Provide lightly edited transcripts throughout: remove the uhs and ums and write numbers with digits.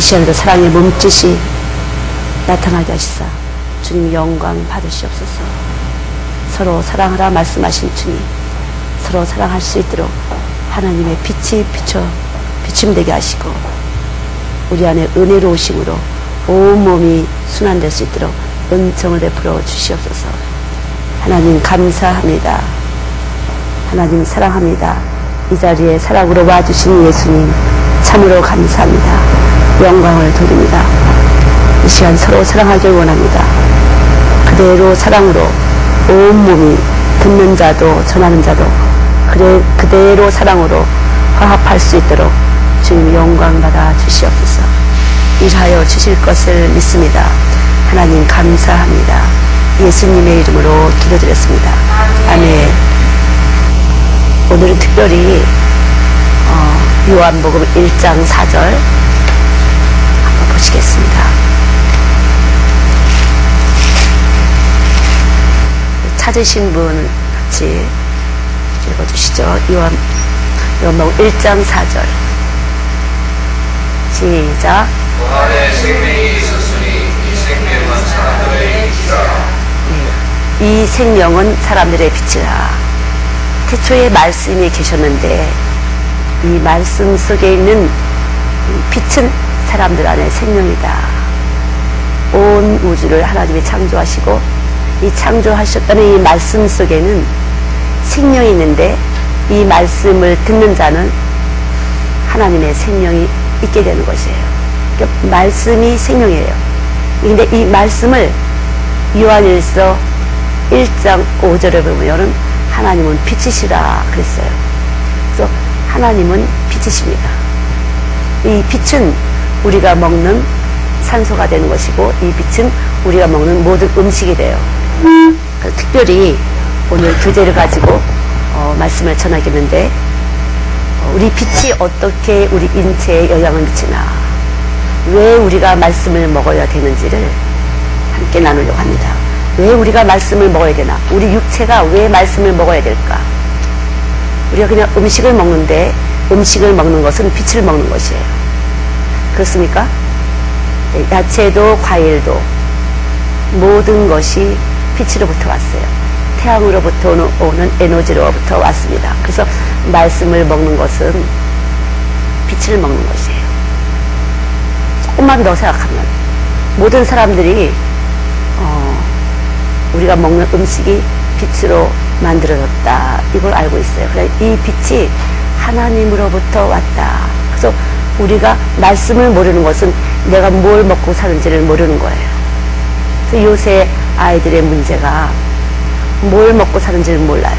시간에도 사랑의 몸짓이 나타나게 하시사 주님 영광 받으시옵소서. 서로 사랑하라 말씀하신 주님, 서로 사랑할 수 있도록 하나님의 빛이 비침되게 하시고 우리 안에 은혜로우심으로 온몸이 순환될 수 있도록 은총을 베풀어 주시옵소서. 하나님 감사합니다. 하나님 사랑합니다. 이 자리에 사랑으로 와주신 예수님 참으로 감사합니다. 영광을 돌립니다. 이 시간 서로 사랑하길 원합니다. 그대로 사랑으로 온몸이 듣는 자도 전하는 자도 그대로 사랑으로 화합할 수 있도록 주님 영광 받아 주시옵소서. 일하여 주실 것을 믿습니다. 하나님 감사합니다. 예수님의 이름으로 기도드렸습니다. 아멘. 오늘은 특별히 요한복음 1장 4절 한번 보시겠습니다. 찾으신 분 같이 읽어주시죠. 요한복음 1장 4절 시작. 그 안에 생명이 있었으니 이 생명은 사람들의 빛이라. 이 생명은 사람들의 빛이라. 태초에 말씀이 계셨는데 이 말씀 속에 있는 빛은 사람들 안에 생명이다. 온 우주를 하나님이 창조하시고 이 창조하셨다는 이 말씀 속에는 생명이 있는데 이 말씀을 듣는 자는 하나님의 생명이 있게 되는 것이에요. 그러니까 말씀이 생명이에요. 근데 이 말씀을 요한일서 1장 5절에 보면은 하나님은 빛이시라 그랬어요. 그래서 하나님은 빛이십니다. 이 빛은 우리가 먹는 산소가 되는 것이고 이 빛은 우리가 먹는 모든 음식이 돼요. 특별히 오늘 교재를 가지고 말씀을 전하겠는데 우리 빛이 어떻게 우리 인체에 영향을 미치나, 왜 우리가 말씀을 먹어야 되는지를 함께 나누려고 합니다. 왜 우리가 말씀을 먹어야 되나, 우리 육체가 왜 말씀을 먹어야 될까. 우리가 그냥 음식을 먹는데 음식을 먹는 것은 빛을 먹는 것이에요. 그렇습니까? 야채도 과일도 모든 것이 빛으로부터 왔어요. 태양으로부터 오는 에너지로부터 왔습니다. 그래서 말씀을 먹는 것은 빛을 먹는 것이에요. 조금만 더 생각하면 모든 사람들이 우리가 먹는 음식이 빛으로 만들어졌다, 이걸 알고 있어요. 그래, 이 빛이 하나님으로부터 왔다. 그래서 우리가 말씀을 모르는 것은 내가 뭘 먹고 사는지를 모르는 거예요. 그래서 요새 아이들의 문제가 뭘 먹고 사는지를 몰라요.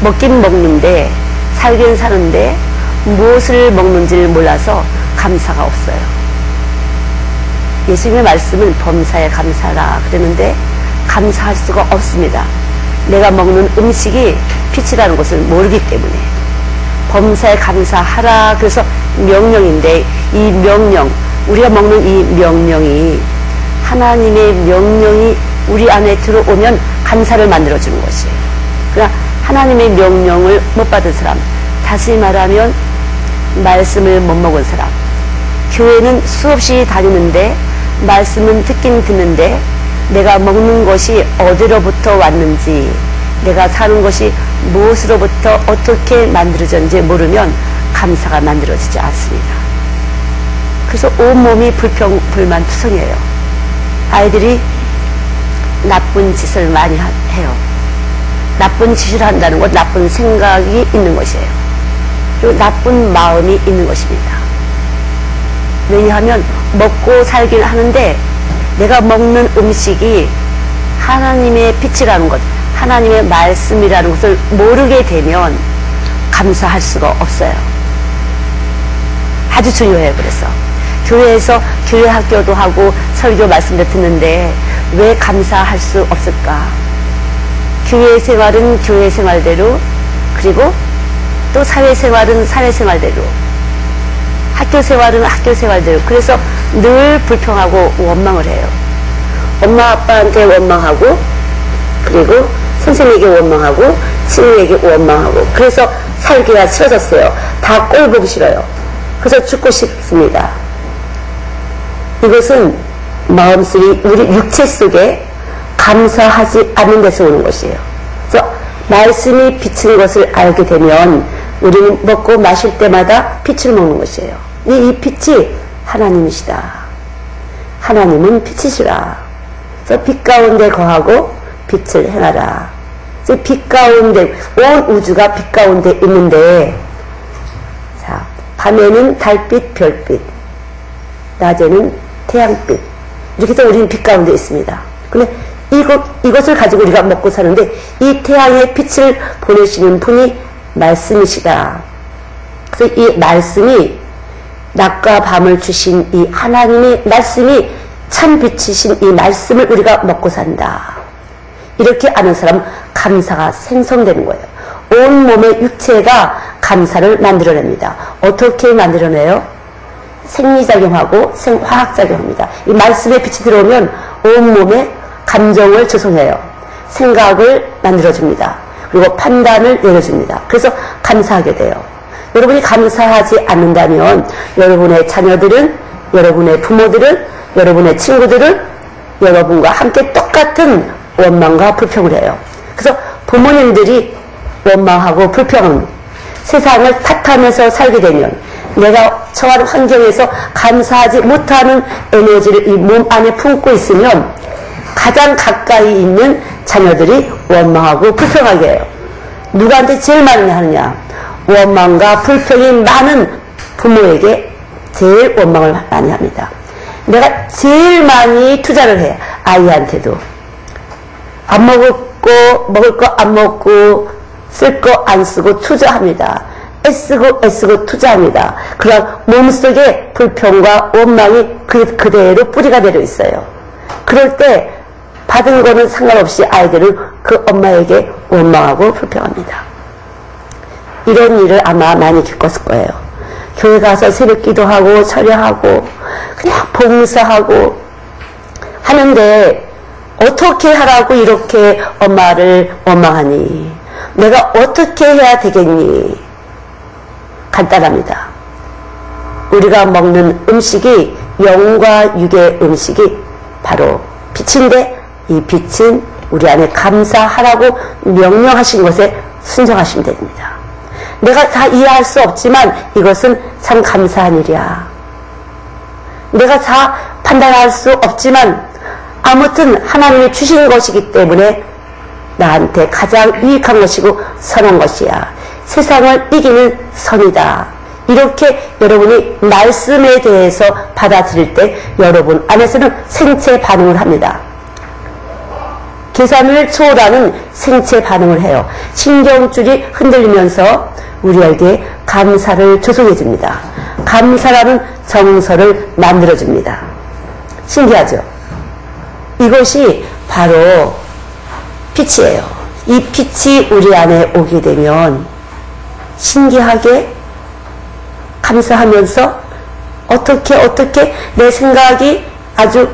먹긴 먹는데 살긴 사는데 무엇을 먹는지를 몰라서 감사가 없어요. 예수님의 말씀은 범사에 감사라 그랬는데 감사할 수가 없습니다. 내가 먹는 음식이 빛이라는 것을 모르기 때문에. 범사에 감사하라, 그래서 명령인데 이 명령, 우리가 먹는 이 명령이 하나님의 명령이 우리 안에 들어오면 감사를 만들어주는 것이에요. 그러나 하나님의 명령을 못 받은 사람, 다시 말하면 말씀을 못 먹은 사람, 교회는 수없이 다니는데 말씀은 듣긴 듣는데 내가 먹는 것이 어디로부터 왔는지, 내가 사는 것이 무엇으로부터 어떻게 만들어졌는지 모르면 감사가 만들어지지 않습니다. 그래서 온몸이 불만투성이에요. 아이들이 나쁜 짓을 많이 해요. 나쁜 짓을 한다는 것, 나쁜 생각이 있는 것이에요. 그리고 나쁜 마음이 있는 것입니다. 왜냐하면 먹고 살긴 하는데 내가 먹는 음식이 하나님의 빛이라는 것, 하나님의 말씀이라는 것을 모르게 되면 감사할 수가 없어요. 아주 중요해요. 그래서 교회에서 교회 학교도 하고 설교 말씀도 듣는데 왜 감사할 수 없을까? 교회 생활은 교회 생활대로, 그리고 또 사회생활은 사회생활대로, 학교 생활은 학교 생활대로. 그래서 늘 불평하고 원망을 해요. 엄마 아빠한테 원망하고, 그리고 선생님에게 원망하고, 친구에게 원망하고. 그래서 살기가 싫어졌어요. 다 꼴 보기 싫어요. 그래서 죽고 싶습니다. 이것은 마음속에 우리 육체 속에 감사하지 않는 데서 오는 것이에요. 그래서 말씀이 비치는 것을 알게 되면 우리는 먹고 마실 때마다 빛을 먹는 것이에요. 이 빛이 하나님이시다. 하나님은 빛이시라. 그래서 빛 가운데 거하고 빛을 행하라. 그래서 빛 가운데, 온 우주가 빛 가운데 있는데, 자, 밤에는 달빛, 별빛, 낮에는 태양빛. 이렇게 해서 우리는 빛 가운데 있습니다. 근데 이것을 가지고 우리가 먹고 사는데, 이 태양의 빛을 보내시는 분이 말씀이시다. 그래서 이 말씀이 낮과 밤을 주신 이 하나님의 말씀이 참 빛이신 이 말씀을 우리가 먹고 산다. 이렇게 아는 사람은 감사가 생성되는 거예요. 온 몸의 육체가 감사를 만들어냅니다. 어떻게 만들어내요? 생리작용하고 화학작용합니다. 이 말씀의 빛이 들어오면 온몸에 감정을 조성해요. 생각을 만들어줍니다. 그리고 판단을 내려줍니다. 그래서 감사하게 돼요. 여러분이 감사하지 않는다면 여러분의 자녀들은, 여러분의 부모들은, 여러분의 친구들은 여러분과 함께 똑같은 원망과 불평을 해요. 그래서 부모님들이 원망하고 불평은 세상을 탓하면서 살게 되면 내가 처한 환경에서 감사하지 못하는 에너지를 이 몸 안에 품고 있으면 가장 가까이 있는 자녀들이 원망하고 불평하게 해요. 누구한테 제일 많이 하느냐? 원망과 불평이 많은 부모에게 제일 원망을 많이 합니다. 내가 제일 많이 투자를 해. 아이한테도. 안 먹을 거 안 먹고, 쓸 거 안 쓰고 투자합니다. 애쓰고 투자합니다. 그러나 몸속에 불평과 원망이 그대로 뿌리가 내려 있어요. 그럴 때 받은 거는 상관없이 아이들은 그 엄마에게 원망하고 불평합니다. 이런 일을 아마 많이 겪었을 거예요. 교회 가서 새벽 기도하고 철야하고 그냥 봉사하고 하는데 어떻게 하라고 이렇게 엄마를 원망하니? 내가 어떻게 해야 되겠니? 간단합니다. 우리가 먹는 음식이 영과 육의 음식이 바로 빛인데 이 빛은 우리 안에 감사하라고 명령하신 것에 순종하시면 됩니다. 내가 다 이해할 수 없지만 이것은 참 감사한 일이야. 내가 다 판단할 수 없지만 아무튼 하나님이 주신 것이기 때문에 나한테 가장 유익한 것이고 선한 것이야. 세상을 이기는 선이다. 이렇게 여러분이 말씀에 대해서 받아들일 때 여러분 안에서는 생체 반응을 합니다. 계산을 초월하는 생체 반응을 해요. 신경줄이 흔들리면서 우리에게 감사를 조성해 줍니다. 감사라는 정서를 만들어 줍니다. 신기하죠? 이것이 바로 빛이에요. 이 빛이 우리 안에 오게 되면 신기하게 감사하면서 어떻게 내 생각이 아주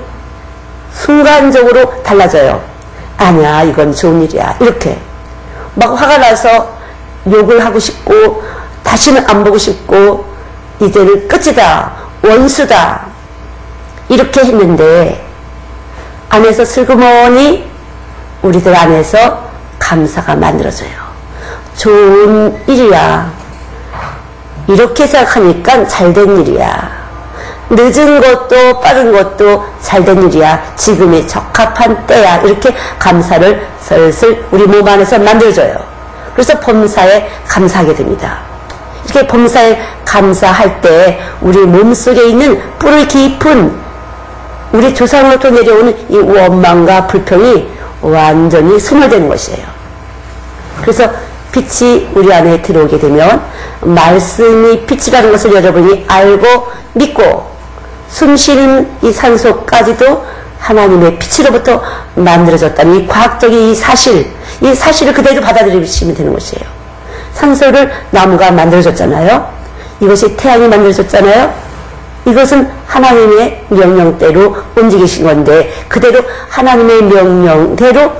순간적으로 달라져요. 아니야, 이건 좋은 일이야. 이렇게 막 화가 나서 욕을 하고 싶고 다시는 안 보고 싶고 이제는 끝이다, 원수다 이렇게 했는데 안에서 슬그머니 우리들 안에서 감사가 만들어져요. 좋은 일이야. 이렇게 생각하니까 잘된 일이야. 늦은 것도 빠른 것도 잘된 일이야. 지금이 적합한 때야. 이렇게 감사를 슬슬 우리 몸 안에서 만들어줘요. 그래서 범사에 감사하게 됩니다. 이렇게 범사에 감사할 때 우리 몸속에 있는 뿌리 깊은 우리 조상으로부터 내려오는 이 원망과 불평이 완전히 소멸되는 것이에요. 그래서 빛이 우리 안에 들어오게 되면 말씀이 빛이라는 것을 여러분이 알고 믿고 숨쉬는 이 산소까지도 하나님의 빛으로부터 만들어졌다는 이 과학적인 이 사실을 그대로 받아들이시면 되는 것이에요. 산소를 나무가 만들어졌잖아요. 이것이 태양이 만들어졌잖아요. 이것은 하나님의 명령대로 움직이신 건데 그대로 하나님의 명령대로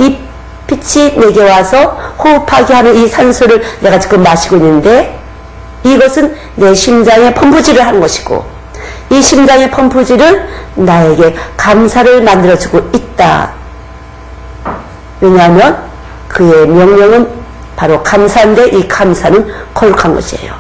이 빛이 내게 와서 호흡하게 하는 이 산소를 내가 지금 마시고 있는데 이것은 내 심장에 펌프질을 하는 것이고 이 심장의 펌프질은 나에게 감사를 만들어주고 있다. 왜냐하면 그의 명령은 바로 감사인데 이 감사는 거룩한 것이에요.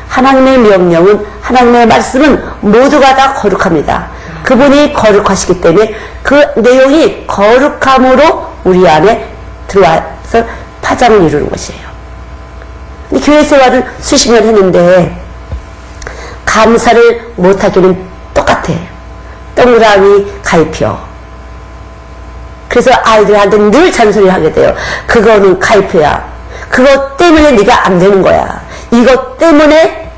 하나님의 명령은, 하나님의 말씀은 모두가 다 거룩합니다. 그분이 거룩하시기 때문에 그 내용이 거룩함으로 우리 안에 들어와서 파장을 이루는 것이에요. 근데 교회 생활을 수십 년 했는데 감사를 못하기는 똑같아. 동그라미 가입표. 그래서 아이들한테 늘 잔소리를 하게 돼요. 그거는 가입표야. 그것 때문에 네가 안 되는 거야. 이것 때문에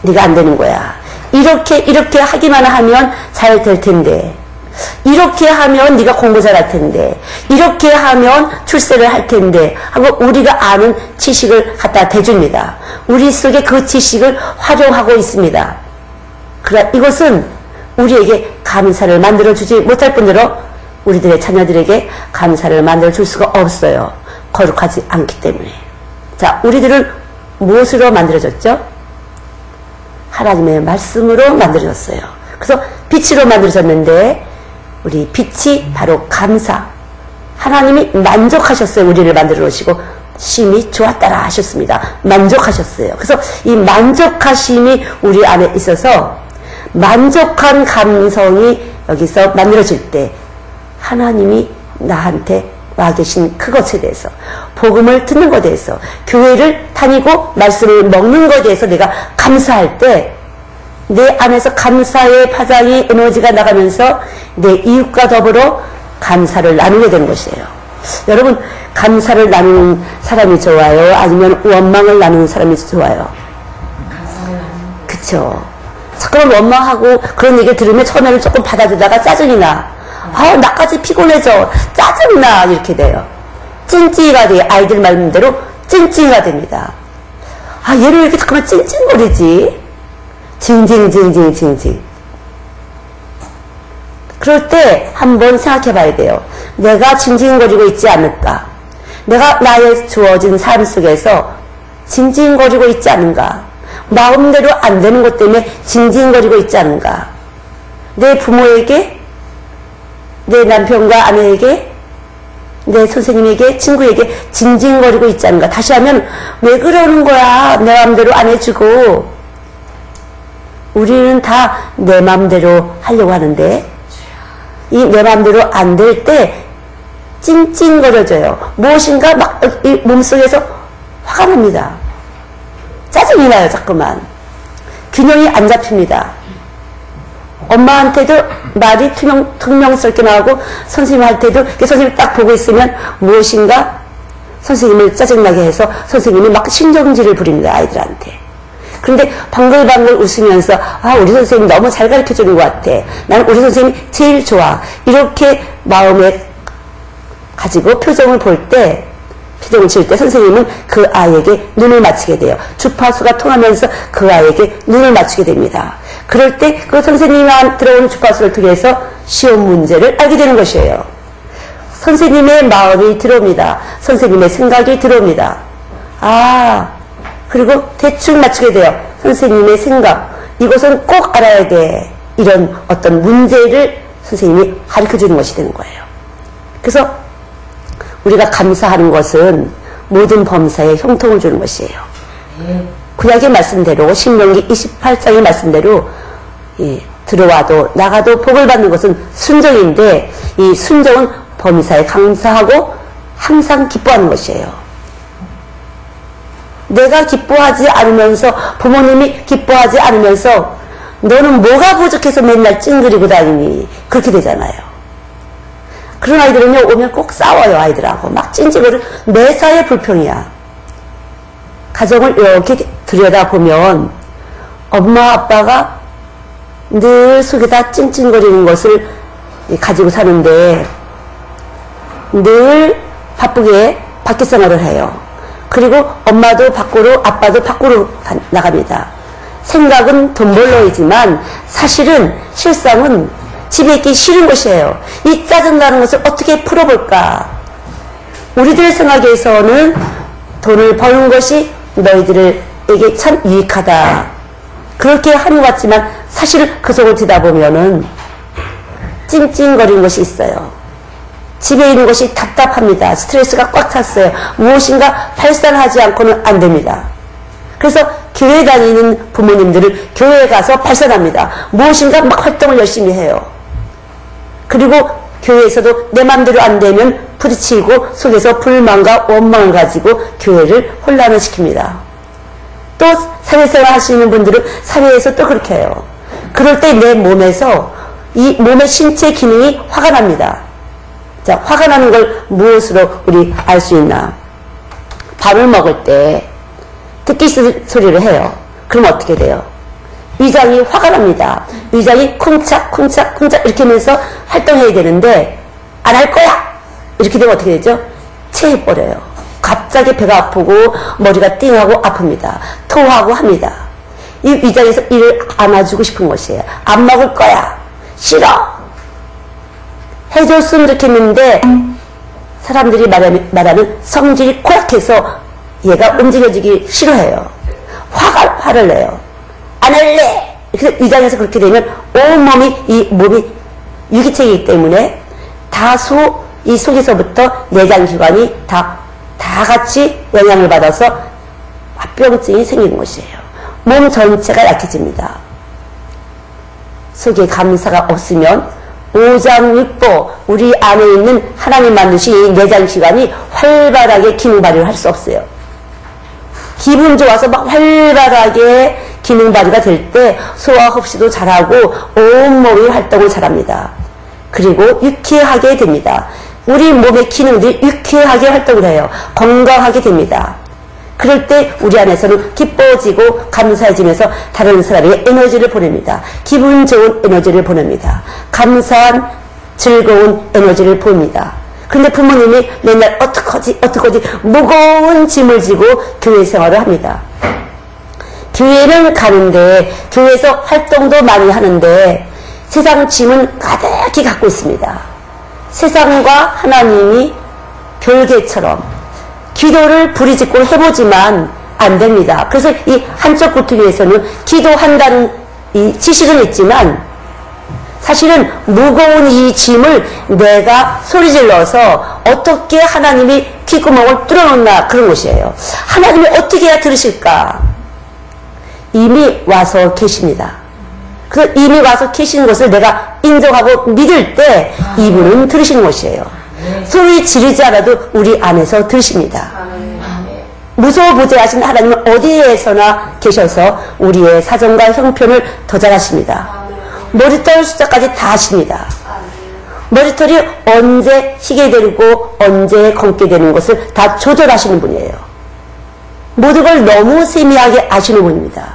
네가 안 되는 거야. 이렇게 하기만 하면 잘 될 텐데, 이렇게 하면 네가 공부 잘할 텐데, 이렇게 하면 출세를 할 텐데 하고 우리가 아는 지식을 갖다 대줍니다. 우리 속에 그 지식을 활용하고 있습니다. 그러나 이것은 우리에게 감사를 만들어주지 못할 뿐더러 우리들의 자녀들에게 감사를 만들어줄 수가 없어요. 거룩하지 않기 때문에. 자, 우리들은 무엇으로 만들어졌죠? 하나님의 말씀으로 만들어졌어요. 그래서 빛으로 만들어졌는데 우리 빛이 바로 감사. 하나님이 만족하셨어요. 우리를 만들어 놓으시고 심히 좋았다라 하셨습니다. 만족하셨어요. 그래서 이 만족하심이 우리 안에 있어서 만족한 감성이 여기서 만들어질 때 하나님이 나한테 와 계신 그것에 대해서, 복음을 듣는 것에 대해서, 교회를 다니고 말씀을 먹는 것에 대해서 내가 감사할 때 내 안에서 감사의 파장이 에너지가 나가면서 내 이웃과 더불어 감사를 나누게 되는 것이에요. 여러분, 감사를 나누는 사람이 좋아요? 아니면 원망을 나누는 사람이 좋아요? 그쵸? 자꾸만 원망하고 그런 얘기를 들으면 처음에는 조금 받아주다가 짜증이 나. 나까지 피곤해져. 짜증나. 이렇게 돼요. 찡찡이가 돼요. 아이들 말대로 찡찡이가 됩니다. 얘를 왜 이렇게 자꾸만 찡찡거리지? 징징징징징징. 그럴 때 한번 생각해 봐야 돼요. 내가 징징거리고 있지 않을까? 내가 나의 주어진 삶 속에서 징징거리고 있지 않은가? 마음대로 안 되는 것 때문에 징징거리고 있지 않은가? 내 부모에게, 내 남편과 아내에게, 내 선생님에게, 친구에게 징징거리고 있지 않은가? 다시 하면 왜 그러는 거야? 내 마음대로 안 해주고. 우리는 다 내 마음대로 하려고 하는데 이 내 마음대로 안 될 때 찡찡거려져요. 무엇인가 막 이 몸속에서 화가 납니다. 짜증이 나요. 자꾸만. 균형이 안 잡힙니다. 엄마한테도 말이 퉁명스럽게 나오고 선생님한테도 선생님이 딱 보고 있으면 무엇인가 선생님을 짜증나게 해서 선생님이 막 신경질을 부립니다. 아이들한테. 그런데 방글방글 웃으면서 우리 선생님 너무 잘 가르쳐주는 것 같아. 나는 우리 선생님이 제일 좋아. 이렇게 마음에 가지고 표정을 볼 때, 표정을 지을 때 선생님은 그 아이에게 눈을 맞추게 돼요. 주파수가 통하면서 그 아이에게 눈을 맞추게 됩니다. 그럴 때 그 선생님한테 들어오는 주파수를 통해서 시험 문제를 알게 되는 것이에요. 선생님의 마음이 들어옵니다. 선생님의 생각이 들어옵니다. 그리고 대충 맞추게 돼요. 선생님의 생각. 이것은 꼭 알아야 돼. 이런 어떤 문제를 선생님이 가르쳐주는 것이 되는 거예요. 그래서 우리가 감사하는 것은 모든 범사에 형통을 주는 것이에요. 구약의 말씀대로, 신명기 28장의 말씀대로 들어와도 나가도 복을 받는 것은 순종인데 이 순종은 범사에 감사하고 항상 기뻐하는 것이에요. 내가 기뻐하지 않으면서, 부모님이 기뻐하지 않으면서 너는 뭐가 부족해서 맨날 찡그리고 다니니? 그렇게 되잖아요. 그런 아이들은요, 오면 꼭 싸워요. 아이들하고 막 찡찡거리고 매사에 불평이야. 가정을 이렇게 들여다보면 엄마 아빠가 늘 속에다 찡찡거리는 것을 가지고 사는데 늘 바쁘게 밖에 생활을 해요. 그리고 엄마도 밖으로, 아빠도 밖으로 나갑니다. 생각은 돈 벌러이지만 사실은 실상은 집에 있기 싫은 것이에요. 이 짜증나는 것을 어떻게 풀어볼까? 우리들 생각에서는 돈을 버는 것이 너희들에게 참 유익하다. 그렇게 하는 것 같지만 사실 그 속을 듣다 보면은 찡찡거리는 것이 있어요. 집에 있는 것이 답답합니다. 스트레스가 꽉 찼어요. 무엇인가 발산하지 않고는 안 됩니다. 그래서 교회 다니는 부모님들은 교회에 가서 발산합니다. 무엇인가 막 활동을 열심히 해요. 그리고 교회에서도 내 맘대로 안 되면 부딪히고 속에서 불만과 원망을 가지고 교회를 혼란을 시킵니다. 또 사회생활 하시는 분들은 사회에서 또 그렇게 해요. 그럴 때 내 몸에서 이 몸의 신체 기능이 화가 납니다. 자, 화가 나는 걸 무엇으로 우리 알 수 있나? 밥을 먹을 때 듣기 소리를 해요. 그럼 어떻게 돼요? 위장이 화가 납니다. 위장이 쿵착쿵착 이렇게 하면서 활동해야 되는데 안 할 거야! 이렇게 되면 어떻게 되죠? 체해버려요. 갑자기 배가 아프고 머리가 띵하고 아픕니다. 토하고 합니다. 이 위장에서 이를 안아주고 싶은 것이에요. 안 먹을 거야. 싫어. 해줬으면 좋겠는데 사람들이 말하는 성질이 고약해서 얘가 움직여지기 싫어해요. 화를 내요. 안 할래. 그래서 위장에서 그렇게 되면 온몸이 이 몸이 유기체이기 때문에 다수 이 속에서부터 내장기관이 다 같이 영향을 받아서 합병증이 생기는 것이에요. 몸 전체가 약해집니다. 속에 감사가 없으면 오장육부 우리 안에 있는 하나님 만드신 이 내장기관이 활발하게 기능 발휘를 할 수 없어요. 기분 좋아서 막 활발하게 기능 발휘가 될 때 소화 흡수도 잘하고 온몸이 활동을 잘합니다. 그리고 유쾌하게 됩니다. 우리 몸의 기능들이 유쾌하게 활동을 해요. 건강하게 됩니다. 그럴 때 우리 안에서는 기뻐지고 감사해지면서 다른 사람에게 에너지를 보냅니다. 기분 좋은 에너지를 보냅니다. 감사한 즐거운 에너지를 보냅니다. 그런데 부모님이 맨날 어떡하지 무거운 짐을 지고 교회 생활을 합니다. 교회는 가는데 교회에서 활동도 많이 하는데 세상 짐은 가득히 갖고 있습니다. 세상과 하나님이 별개처럼 기도를 부리짓고 해보지만 안 됩니다. 그래서 이 한쪽 구퉁이에서는 기도한다는 이 지식은 있지만 사실은 무거운 이 짐을 내가 소리질러서 어떻게 하나님이 귓구멍을 뚫어놓나 그런 것이에요. 하나님이 어떻게 해야 들으실까? 이미 와서 계십니다. 그래서 이미 와서 계시는 것을 내가 인정하고 믿을 때 이분은 들으시는 것이에요. 소리 지르지 않아도 우리 안에서 들으십니다. 무소부재하신 하나님은 어디에서나 계셔서 우리의 사정과 형편을 더 잘하십니다. 머리털 숫자까지 다 아십니다. 머리털이 언제 희게 되고 언제 검게 되는 것을 다 조절하시는 분이에요. 모든 걸 너무 세미하게 아시는 분입니다.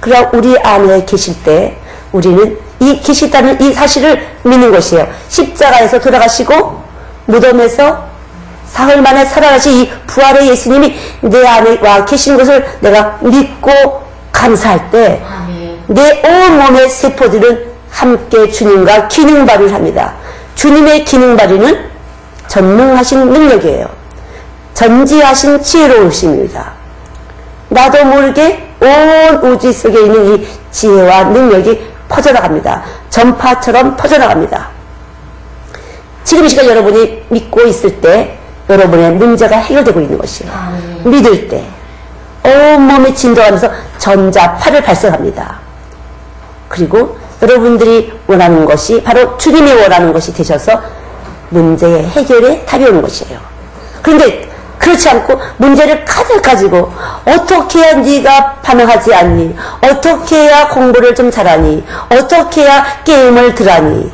그러나 우리 안에 계실 때 우리는 이 계시다는 이 사실을 믿는 것이에요. 십자가에서 돌아가시고 무덤에서 사흘 만에 살아나신 이 부활의 예수님이 내 안에 와 계신 것을 내가 믿고 감사할 때 내 온몸의 세포들은 함께 주님과 기능 발휘를 합니다. 주님의 기능 발휘는 전능하신 능력이에요. 전지하신 지혜로우심입니다. 나도 모르게 온 우주 속에 있는 이 지혜와 능력이 퍼져나갑니다. 전파처럼 퍼져나갑니다. 지금 이 시간 여러분이 믿고 있을 때 여러분의 문제가 해결되고 있는 것이에요. 믿을 때 온몸이 진동하면서 전자파를 발생합니다. 그리고 여러분들이 원하는 것이 바로 주님이 원하는 것이 되셔서 문제의 해결에 답이 오는 것이에요. 그런데 그렇지 않고 문제를 가득 가지고 어떻게 해야 네가 반응하지 않니? 어떻게 해야 공부를 좀 잘하니? 어떻게 해야 게임을 들하니?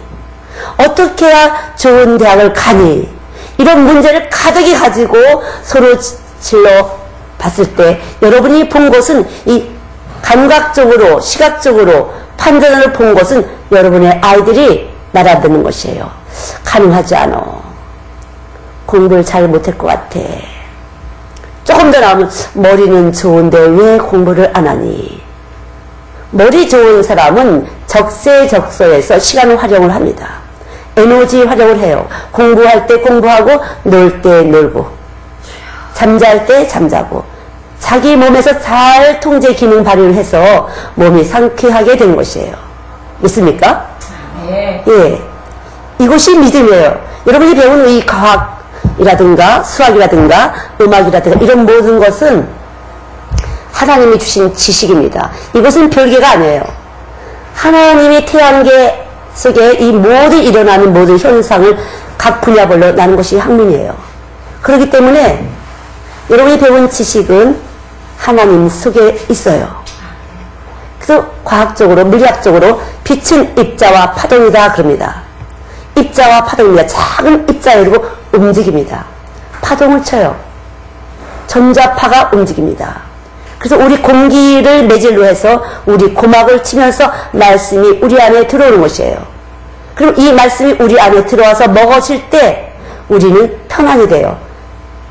어떻게 해야 좋은 대학을 가니? 이런 문제를 가득히 가지고 서로 질러 봤을 때 여러분이 본 것은 이 감각적으로 시각적으로 판단을 본 것은 여러분의 아이들이 날아드는 것이에요. 가능하지 않아. 공부를 잘 못할 것 같아. 조금 더 나오면 머리는 좋은데 왜 공부를 안 하니? 머리 좋은 사람은 적세적소에서 시간을 활용을 합니다. 에너지 활용을 해요. 공부할 때 공부하고 놀 때 놀고 잠잘 때 잠자고 자기 몸에서 잘 통제 기능 발휘를 해서 몸이 상쾌하게 되는 것이에요. 믿습니까? 네. 예. 이것이 믿음이에요. 여러분이 배운 이 과학이라든가 수학이라든가 음악이라든가 이런 모든 것은 하나님이 주신 지식입니다. 이것은 별개가 아니에요. 하나님이 태양계 속에 이 모든 일어나는 모든 현상을 각 분야별로 나는 것이 학문이에요. 그렇기 때문에 여러분이 배운 지식은 하나님 속에 있어요. 그래서 과학적으로 물리학적으로 빛은 입자와 파동이다 그럽니다. 입자와 파동입니다. 작은 입자에 이르고 움직입니다. 파동을 쳐요. 전자파가 움직입니다. 그래서 우리 공기를 매질로 해서 우리 고막을 치면서 말씀이 우리 안에 들어오는 것이에요. 그럼 이 말씀이 우리 안에 들어와서 먹어질 때 우리는 평안이 돼요.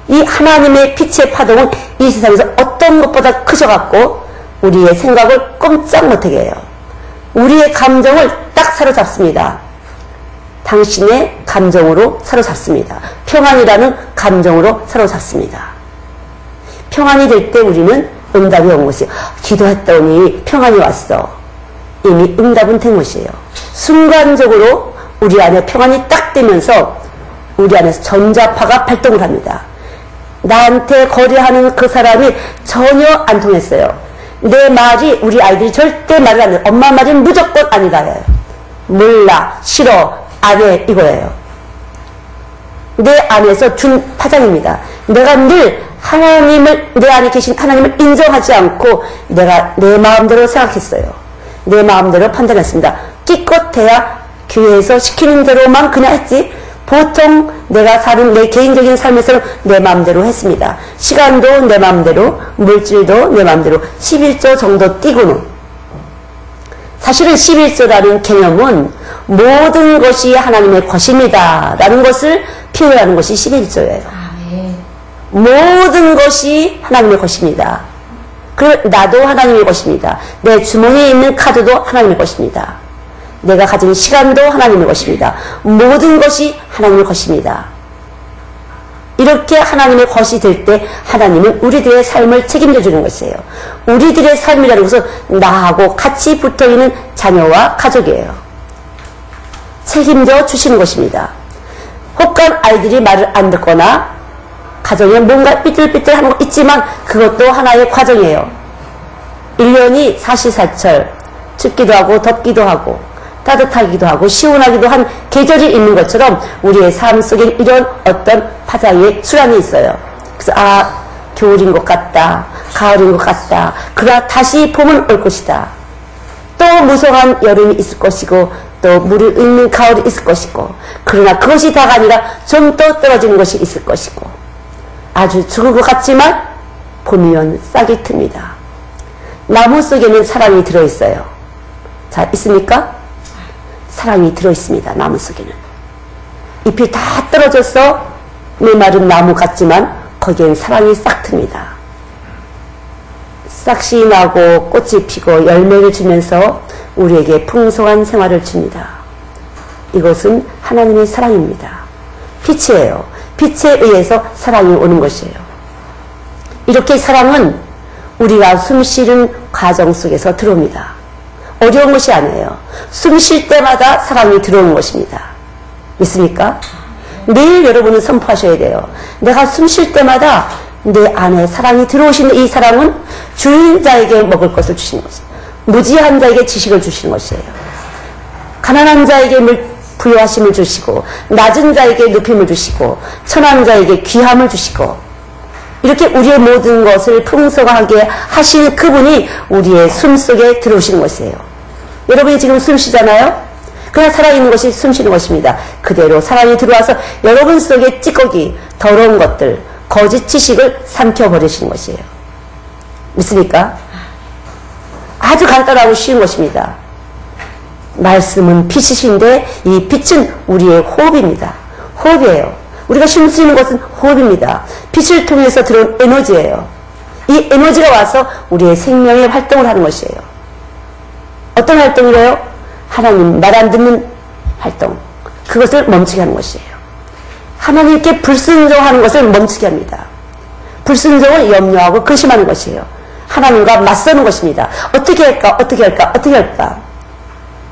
이 하나님의 빛의 파동은 이 세상에서 어떤 것보다 크셔갖고 우리의 생각을 꼼짝 못하게 해요. 우리의 감정을 딱 사로잡습니다. 당신의 감정으로 사로잡습니다. 평안이라는 감정으로 사로잡습니다. 평안이 될 때 우리는 응답이 온 것이에요. 기도했더니 평안이 왔어. 이미 응답은 된 것이에요. 순간적으로 우리 안에 평안이 딱 되면서 우리 안에서 전자파가 발동을 합니다. 나한테 거래하는 그 사람이 전혀 안 통했어요. 내 말이 우리 아이들이 절대 말을 안 해요. 엄마 말은 무조건 아니다 해요. 몰라, 싫어, 안 해 이거예요. 내 안에서 준 파장입니다. 내가 늘 하나님을, 내 안에 계신 하나님을 인정하지 않고 내가 내 마음대로 생각했어요. 내 마음대로 판단했습니다. 기껏해야 교회에서 시키는 대로만 그냥 했지 보통 내가 사는 내 개인적인 삶에서는 내 마음대로 했습니다. 시간도 내 마음대로, 물질도 내 마음대로 11조 정도 띄고는. 사실은 11조라는 개념은 모든 것이 하나님의 것입니다 라는 것을 표현하는 것이 11조예요. 모든 것이 하나님의 것입니다. 그리고 나도 하나님의 것입니다. 내 주머니에 있는 카드도 하나님의 것입니다. 내가 가진 시간도 하나님의 것입니다. 모든 것이 하나님의 것입니다. 이렇게 하나님의 것이 될 때 하나님은 우리들의 삶을 책임져 주는 것이에요. 우리들의 삶이라는 것은 나하고 같이 붙어있는 자녀와 가족이에요. 책임져 주시는 것입니다. 혹간 아이들이 말을 안 듣거나 가정에 뭔가 삐뚤삐뚤하는 거 있지만 그것도 하나의 과정이에요. 1년이 사시사철 춥기도 하고 덥기도 하고 따뜻하기도 하고 시원하기도 한 계절이 있는 것처럼 우리의 삶 속에 이런 어떤 파장의 수란이 있어요. 그래서 겨울인 것 같다, 가을인 것 같다, 그러나 다시 봄은 올 것이다. 또 무성한 여름이 있을 것이고 또 물을 잃는 가을이 있을 것이고 그러나 그것이 다가 아니라 좀 더 떨어지는 것이 있을 것이고 아주 죽을 것 같지만 봄이면 싹이 틉니다. 나무 속에는 사랑이 들어있어요. 자, 있습니까? 사랑이 들어있습니다. 나무 속에는. 잎이 다 떨어져서 메마른 나무 같지만 거기엔 사랑이 싹 틉니다. 싹이 나고 꽃이 피고 열매를 주면서 우리에게 풍성한 생활을 줍니다. 이것은 하나님의 사랑입니다. 빛이에요. 빛에 의해서 사랑이 오는 것이에요. 이렇게 사랑은 우리가 숨쉬는 과정 속에서 들어옵니다. 어려운 것이 아니에요. 숨 쉴 때마다 사랑이 들어오는 것입니다. 믿습니까? 매일 여러분은 선포하셔야 돼요. 내가 숨 쉴 때마다 내 안에 사랑이 들어오시는 이 사랑은 주인 자에게 먹을 것을 주시는 것이에요. 무지한 자에게 지식을 주시는 것이에요. 가난한 자에게 부여하심을 주시고 낮은 자에게 높임을 주시고 천한 자에게 귀함을 주시고 이렇게 우리의 모든 것을 풍성하게 하시는 그분이 우리의 숨속에 들어오시는 것이에요. 여러분이 지금 숨 쉬잖아요. 그냥 살아있는 것이 숨 쉬는 것입니다. 그대로 사랑이 들어와서 여러분 속에 찌꺼기, 더러운 것들, 거짓 지식을 삼켜버리시는 것이에요. 믿습니까? 아주 간단하고 쉬운 것입니다. 말씀은 빛이신데 이 빛은 우리의 호흡입니다. 호흡이에요. 우리가 쉴 수 있는 것은 호흡입니다. 빛을 통해서 들어온 에너지예요. 이 에너지가 와서 우리의 생명의 활동을 하는 것이에요. 어떤 활동이래요? 하나님 말 안 듣는 활동. 그것을 멈추게 하는 것이에요. 하나님께 불순종하는 것을 멈추게 합니다. 불순종을 염려하고 근심하는 것이에요. 하나님과 맞서는 것입니다. 어떻게 할까? 어떻게 할까? 어떻게 할까?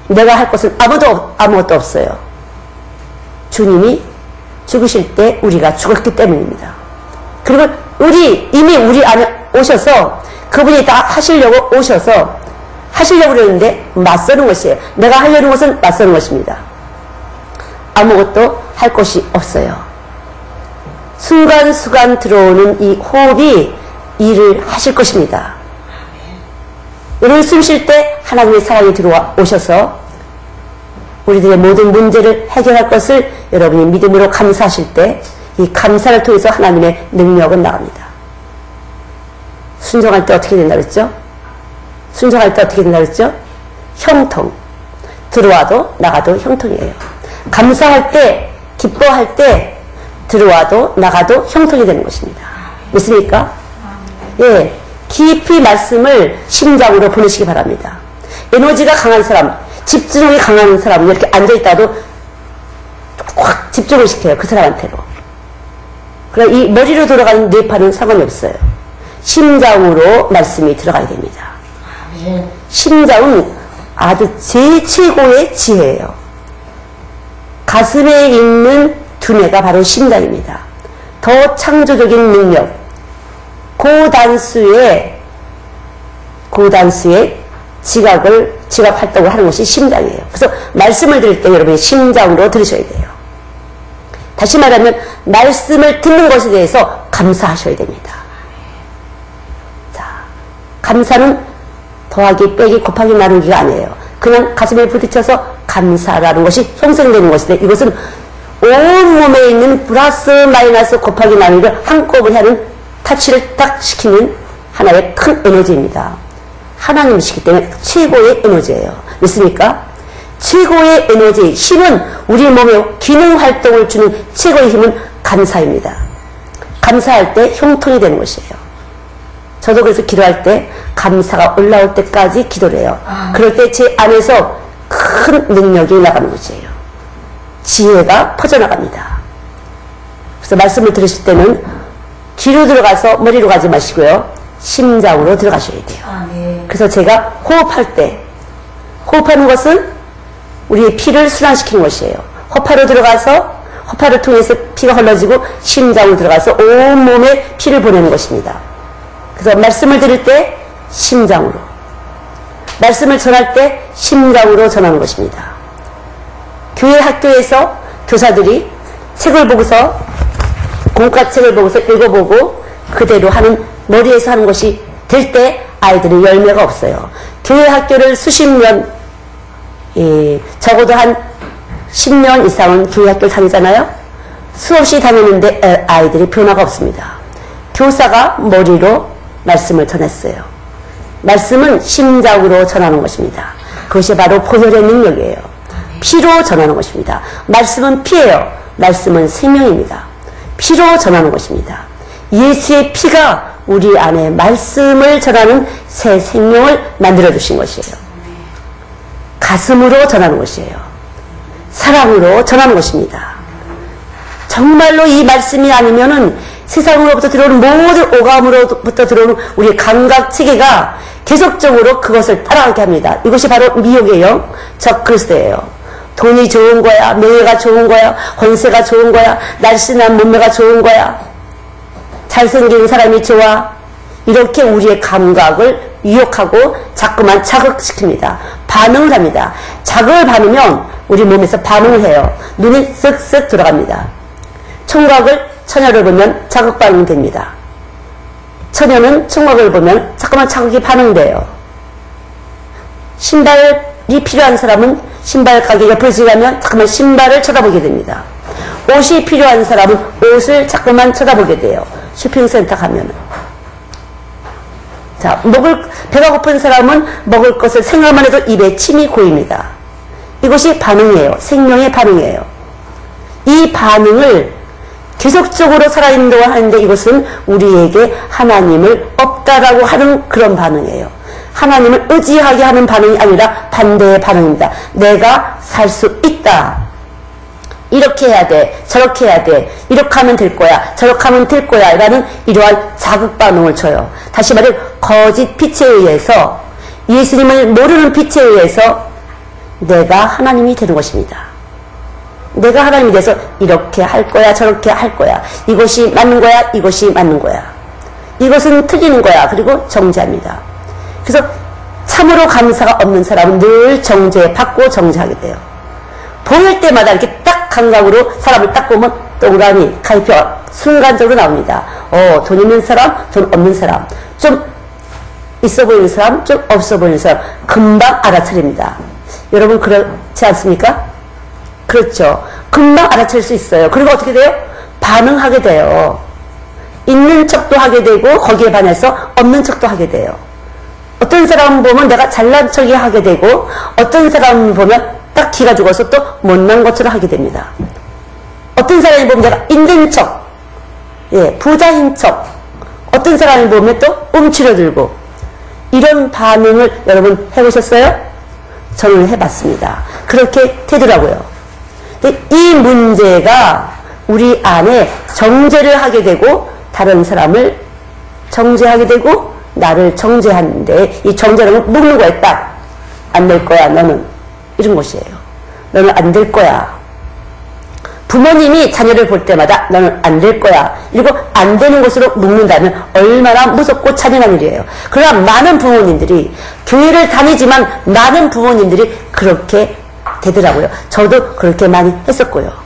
내가 할 것은 아무것도 없어요. 주님이 죽으실 때 우리가 죽었기 때문입니다. 그리고 이미 우리 안에 오셔서 그분이 다 하시려고 오셔서 하시려고 그러는데 맞서는 것이에요. 내가 하려는 것은 맞서는 것입니다. 아무것도 할 것이 없어요. 순간순간 들어오는 이 호흡이 일을 하실 것입니다. 여러분 숨 쉴 때 하나님의 사랑이 들어오셔서 우리들의 모든 문제를 해결할 것을 여러분이 믿음으로 감사하실 때 이 감사를 통해서 하나님의 능력은 나갑니다. 순종할 때 어떻게 된다 그랬죠? 순종할 때 어떻게 된다 그랬죠? 형통. 들어와도 나가도 형통이에요. 감사할 때, 기뻐할 때 들어와도 나가도 형통이 되는 것입니다. 믿습니까? 예, 깊이 말씀을 심장으로 보내시기 바랍니다. 에너지가 강한 사람, 집중력이 강한 사람은 이렇게 앉아있다도 확 집중을 시켜요. 그 사람한테로. 그러나 이 머리로 돌아가는 뇌파는 상관이 없어요. 심장으로 말씀이 들어가야 됩니다. 심장은 아주 최고의 지혜예요. 가슴에 있는 두뇌가 바로 심장입니다. 더 창조적인 능력, 고단수의 지각 활동을 하는 것이 심장이에요. 그래서 말씀을 들을 때 여러분이 심장으로 들으셔야 돼요. 다시 말하면 말씀을 듣는 것에 대해서 감사하셔야 됩니다. 자, 감사는 더하기 빼기 곱하기 나누기가 아니에요. 그냥 가슴에 부딪혀서 감사라는 것이 형성되는 것인데 이것은 온몸에 있는 플러스 마이너스 곱하기 나누기를 한꺼번에 하는 타치를 딱 시키는 하나의 큰 에너지입니다. 하나님이시기 때문에 최고의 에너지예요. 믿습니까? 최고의 에너지, 힘은 우리 몸에 기능 활동을 주는 최고의 힘은 감사입니다. 감사할 때 형통이 되는 것이에요. 저도 그래서 기도할 때 감사가 올라올 때까지 기도를 해요. 그럴 때 제 안에서 큰 능력이 나가는 것이에요. 지혜가 퍼져나갑니다. 그래서 말씀을 들으실 때는 귀로 들어가서 머리로 가지 마시고요. 심장으로 들어가셔야 돼요. 그래서 제가 호흡할 때, 호흡하는 것은 우리의 피를 순환시키는 것이에요. 허파로 들어가서 허파를 통해서 피가 흘러지고 심장으로 들어가서 온몸에 피를 보내는 것입니다. 그래서 말씀을 들을 때 심장으로, 말씀을 전할 때 심장으로 전하는 것입니다. 교회 학교에서 교사들이 책을 보고서 공과책을 보고서 읽어보고 그대로 하는, 머리에서 하는 것이 될 때 아이들이 열매가 없어요. 교회 학교를 수십 년, 적어도 한 10년 이상은 교회 학교를 다니잖아요. 수없이 다니는데 아이들이 변화가 없습니다. 교사가 머리로 말씀을 전했어요. 말씀은 심장으로 전하는 것입니다. 그것이 바로 보혈의 능력이에요. 피로 전하는 것입니다. 말씀은 피예요. 말씀은 생명입니다. 피로 전하는 것입니다. 예수의 피가 우리 안에 말씀을 전하는 새 생명을 만들어 주신 것이에요. 가슴으로 전하는 것이에요. 사랑으로 전하는 것입니다. 정말로 이 말씀이 아니면은 세상으로부터 들어오는 모든 오감으로부터 들어오는 우리의 감각 체계가 계속적으로 그것을 따라가게 합니다. 이것이 바로 미혹의 영, 적 그리스도예요. 돈이 좋은 거야, 명예가 좋은 거야, 권세가 좋은 거야, 날씬한 몸매가 좋은 거야, 잘생긴 사람이 좋아. 이렇게 우리의 감각을 유혹하고 자꾸만 자극시킵니다. 반응을 합니다. 자극을 받으면 우리 몸에서 반응을 해요. 눈이 쓱쓱 돌아갑니다. 총각을, 처녀를 보면 자극 반응이 됩니다. 처녀는 총각을 보면 자꾸만 자극이 반응돼요. 신발이 필요한 사람은 신발 가게 옆을 지나면 자꾸만 신발을 쳐다보게 됩니다. 옷이 필요한 사람은 옷을 자꾸만 쳐다보게 돼요. 쇼핑센터 가면은. 자, 배가 고픈 사람은 먹을 것을 생각만 해도 입에 침이 고입니다. 이것이 반응이에요. 생명의 반응이에요. 이 반응을 계속적으로 살아있는 동안 하는데 이것은 우리에게 하나님을 없다라고 하는 그런 반응이에요. 하나님을 의지하게 하는 반응이 아니라 반대의 반응입니다. 내가 살 수 있다. 이렇게 해야 돼, 저렇게 해야 돼, 이렇게 하면 될 거야, 저렇게 하면 될 거야 라는 이러한 자극반응을 줘요. 다시 말해 거짓 빛에 의해서, 예수님을 모르는 빛에 의해서 내가 하나님이 되는 것입니다. 내가 하나님이 돼서 이렇게 할 거야, 저렇게 할 거야, 이것이 맞는 거야, 이것이 맞는 거야, 이것은 틀리는 거야, 그리고 정죄합니다. 그래서 참으로 감사가 없는 사람은 늘 정죄받고 정죄하게 돼요. 보일 때마다 이렇게 딱 감각으로 사람을 딱 보면 동그라미, 가입표 순간적으로 나옵니다. 돈 있는 사람, 돈 없는 사람, 좀 있어 보이는 사람, 좀 없어 보이는 사람, 금방 알아차립니다. 여러분 그렇지 않습니까? 그렇죠. 금방 알아챌 수 있어요. 그리고 어떻게 돼요? 반응하게 돼요. 있는 척도 하게 되고 거기에 반해서 없는 척도 하게 돼요. 어떤 사람 보면 내가 잘난 척이 하게 되고, 어떤 사람 보면 딱 기가 죽어서 또 못난 것처럼 하게 됩니다. 어떤 사람이 보면 내가 있는 척, 부자인 척, 어떤 사람이 보면 또 움츠러들고, 이런 반응을 여러분 해보셨어요? 저는 해봤습니다. 그렇게 되더라고요. 이 문제가 우리 안에 정죄를 하게 되고, 다른 사람을 정죄하게 되고, 나를 정죄하는데, 이 정죄라는 묶는 거에 딱 안 될 거야 너는, 이런 것이에요. 너는 안 될 거야. 부모님이 자녀를 볼 때마다 너는 안 될 거야, 이러고 안 되는 것으로 묶는다면 얼마나 무섭고 잔인한 일이에요. 그러나 많은 부모님들이, 교회를 다니지만 많은 부모님들이 그렇게 되더라고요. 저도 그렇게 많이 했었고요.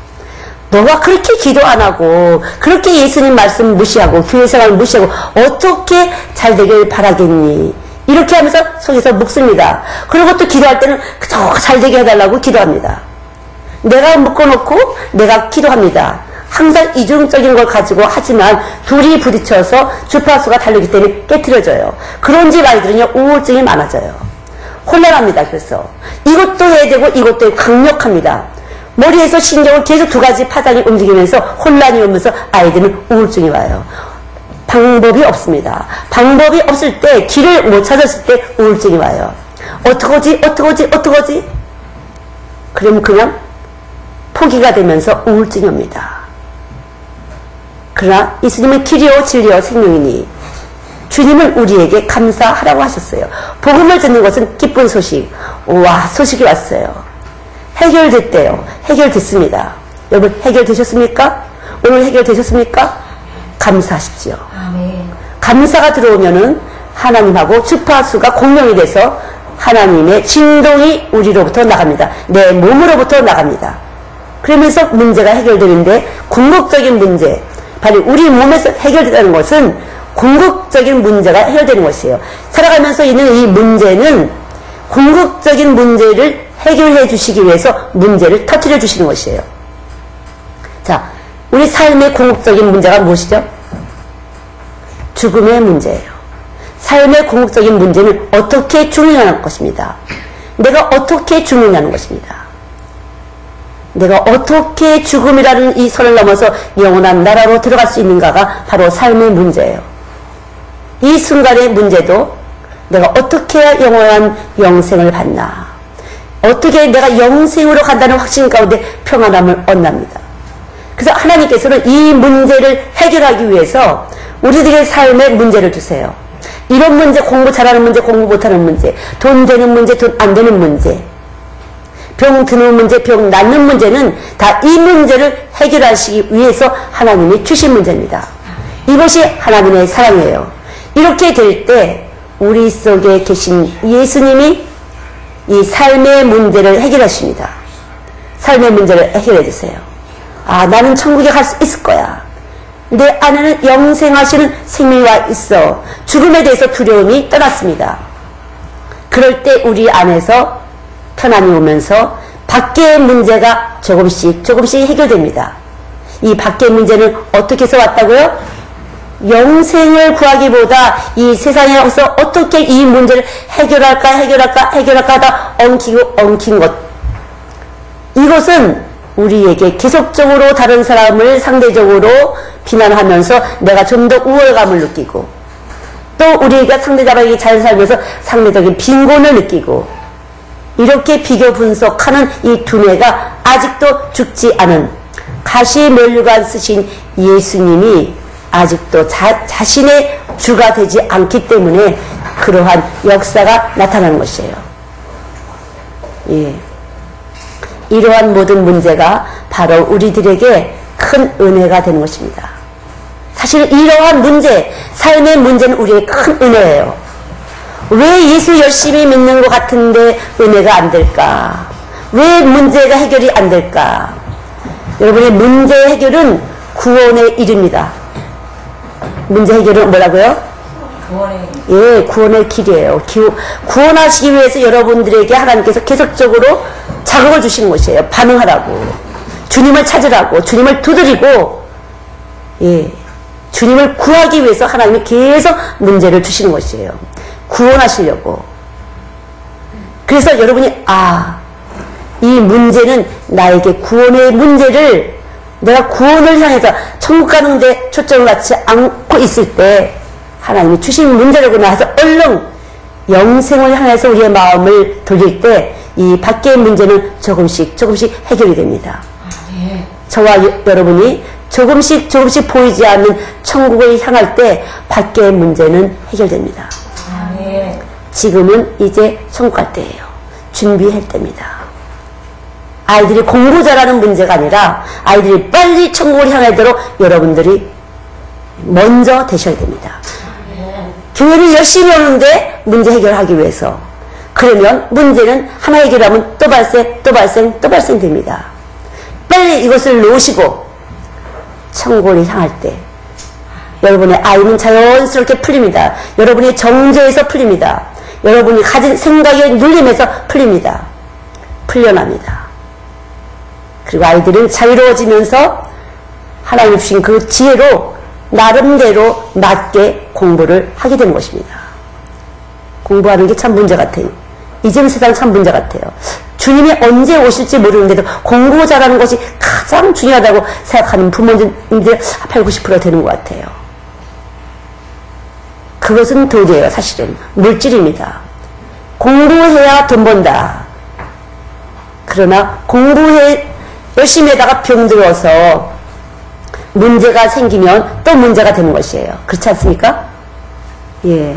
너가 그렇게 기도 안 하고 그렇게 예수님 말씀 무시하고 교회 생활 무시하고 어떻게 잘 되길 바라겠니? 이렇게 하면서 속에서 묵습니다. 그리고 또 기도할 때는 더 잘 되게 해달라고 기도합니다. 내가 묶어놓고 내가 기도합니다. 항상 이중적인 걸 가지고 하지만 둘이 부딪혀서 주파수가 다르기 때문에 깨트려져요. 그런 집 아이들은요 우울증이 많아져요. 혼란합니다. 그래서 이것도 해야 되고 이것도 해야 강력합니다. 머리에서 신경을 계속 두 가지 파장이 움직이면서 혼란이 오면서 아이들은 우울증이 와요. 방법이 없습니다. 방법이 없을 때, 길을 못 찾았을 때 우울증이 와요. 어떡하지? 그러면 그냥 포기가 되면서 우울증이 옵니다. 그러나 예수님은 길이요 진리요 생명이니 주님은 우리에게 감사하라고 하셨어요. 복음을 듣는 것은 기쁜 소식. 와, 소식이 왔어요. 해결됐대요. 해결됐습니다. 여러분 해결되셨습니까? 오늘 해결되셨습니까? 감사하십시오. 아멘. 감사가 들어오면은 하나님하고 주파수가 공명이 돼서 하나님의 진동이 우리로부터 나갑니다. 내 몸으로부터 나갑니다. 그러면서 문제가 해결되는데, 궁극적인 문제, 바로 우리 몸에서 해결된다는 것은 궁극적인 문제가 해결되는 것이에요. 살아가면서 있는 이 문제는 궁극적인 문제를 해결해 주시기 위해서 문제를 터뜨려 주시는 것이에요. 자, 우리 삶의 궁극적인 문제가 무엇이죠? 죽음의 문제예요. 삶의 궁극적인 문제는 어떻게 죽느냐는 것입니다. 내가 어떻게 죽느냐는 것입니다. 내가 어떻게 죽음이라는 이 선을 넘어서 영원한 나라로 들어갈 수 있는가가 바로 삶의 문제예요. 이 순간의 문제도 내가 어떻게 해야 영원한 영생을 받나, 어떻게 내가 영생으로 간다는 확신 가운데 평안함을 얻납니다. 그래서 하나님께서는 이 문제를 해결하기 위해서 우리들의 삶에 문제를 주세요. 이런 문제, 공부 잘하는 문제, 공부 못하는 문제, 돈 되는 문제, 돈 안 되는 문제, 병 드는 문제, 병 낫는 문제는 다 이 문제를 해결하시기 위해서 하나님이 주신 문제입니다. 이것이 하나님의 사랑이에요. 이렇게 될 때 우리 속에 계신 예수님이 이 삶의 문제를 해결하십니다. 삶의 문제를 해결해 주세요. 아, 나는 천국에 갈 수 있을 거야. 내 안에는 영생하시는 생명이 와 있어. 죽음에 대해서 두려움이 떠났습니다. 그럴 때 우리 안에서 편안이 오면서 밖의 문제가 조금씩 해결됩니다. 이 밖의 문제는 어떻게 해서 왔다고요? 영생을 구하기보다 이 세상에서 어떻게 이 문제를 해결할까 하다 엉킨 것, 이것은 우리에게 계속적으로 다른 사람을 상대적으로 비난하면서 내가 좀 더 우월감을 느끼고, 또 우리가 상대방에게 잘 살면서 상대적인 빈곤을 느끼고, 이렇게 비교 분석하는 이 두뇌가 아직도 죽지 않은 가시면류관 쓰신 예수님이 아직도 자신의 주가 되지 않기 때문에 그러한 역사가 나타나는 것이에요. 예. 이러한 모든 문제가 바로 우리들에게 큰 은혜가 되는 것입니다. 사실 이러한 문제, 삶의 문제는 우리의 큰 은혜예요. 왜 예수 열심히 믿는 것 같은데 은혜가 안 될까? 왜 문제가 해결이 안 될까? 여러분의 문제 해결은 구원의 일입니다. 문제 해결은 뭐라고요? 예, 구원의 길이에요. 구원하시기 위해서 여러분들에게 하나님께서 계속적으로 자극을 주시는 것이에요. 반응하라고. 주님을 찾으라고. 주님을 두드리고, 예. 주님을 구하기 위해서 하나님이 계속 문제를 주시는 것이에요. 구원하시려고. 그래서 여러분이, 이 문제는 나에게 구원의 문제를 내가 구원을 향해서 천국 가는데 초점을 맞지 않고 있을 때 하나님이 주신 문제라구나 해서 얼른 영생을 향해서 우리의 마음을 돌릴 때 이 밖의 문제는 조금씩 해결이 됩니다. 저와 여러분이 조금씩 보이지 않는 천국을 향할 때 밖의 문제는 해결됩니다. 지금은 이제 천국 갈 때예요. 준비할 때입니다. 아이들이 공부 잘하는 문제가 아니라 아이들이 빨리 천국을 향하도록 여러분들이 먼저 되셔야 됩니다. 교회를 열심히 오는데 문제 해결하기 위해서. 그러면 문제는 하나 해결하면 또 발생됩니다. 빨리 이것을 놓으시고 천국을 향할 때 여러분의 아이는 자연스럽게 풀립니다. 여러분의 정죄에서 풀립니다. 여러분이 가진 생각의 눌림에서 풀립니다. 풀려납니다. 그리고 아이들은 자유로워지면서 하나님 주신 그 지혜로 나름대로 맞게 공부를 하게 되는 것입니다. 공부하는 게 참 문제 같아요. 이전 세상 참 문제 같아요. 주님이 언제 오실지 모르는데도 공부 잘하는 것이 가장 중요하다고 생각하는 부모님들 80~90% 되는 것 같아요. 그것은 돈이에요. 사실은 물질입니다. 공부해야 돈 번다. 그러나 열심히 하다가 병들어서 문제가 생기면 또 문제가 되는 것이에요. 그렇지 않습니까? 예.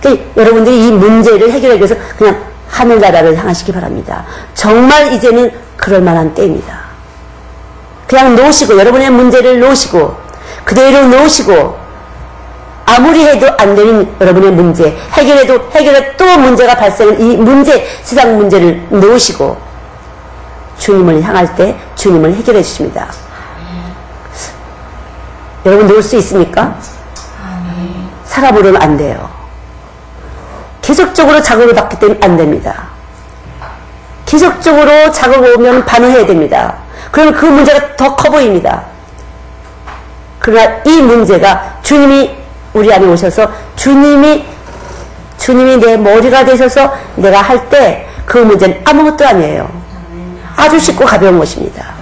그러니까 여러분들이 이 문제를 해결하기 위해서 그냥 하늘나라를 향하시기 바랍니다. 정말 이제는 그럴 만한 때입니다. 그냥 놓으시고, 여러분의 문제를 놓으시고, 그대로 놓으시고, 아무리 해도 안 되는 여러분의 문제, 해결해 또 문제가 발생한 이 문제, 세상 문제를 놓으시고, 주님을 향할 때 주님을 해결해 주십니다. 여러분 놓을 수 있습니까? 사람으로는 안 돼요. 계속적으로 자극을 받기 때문에 안 됩니다. 계속적으로 자극이 오면 반응해야 됩니다. 그러면 그 문제가 더 커 보입니다. 그러나 이 문제가 주님이 우리 안에 오셔서 주님이 내 머리가 되셔서 내가 할 때 그 문제는 아무것도 아니에요. 아주 쉽고 가벼운 것입니다.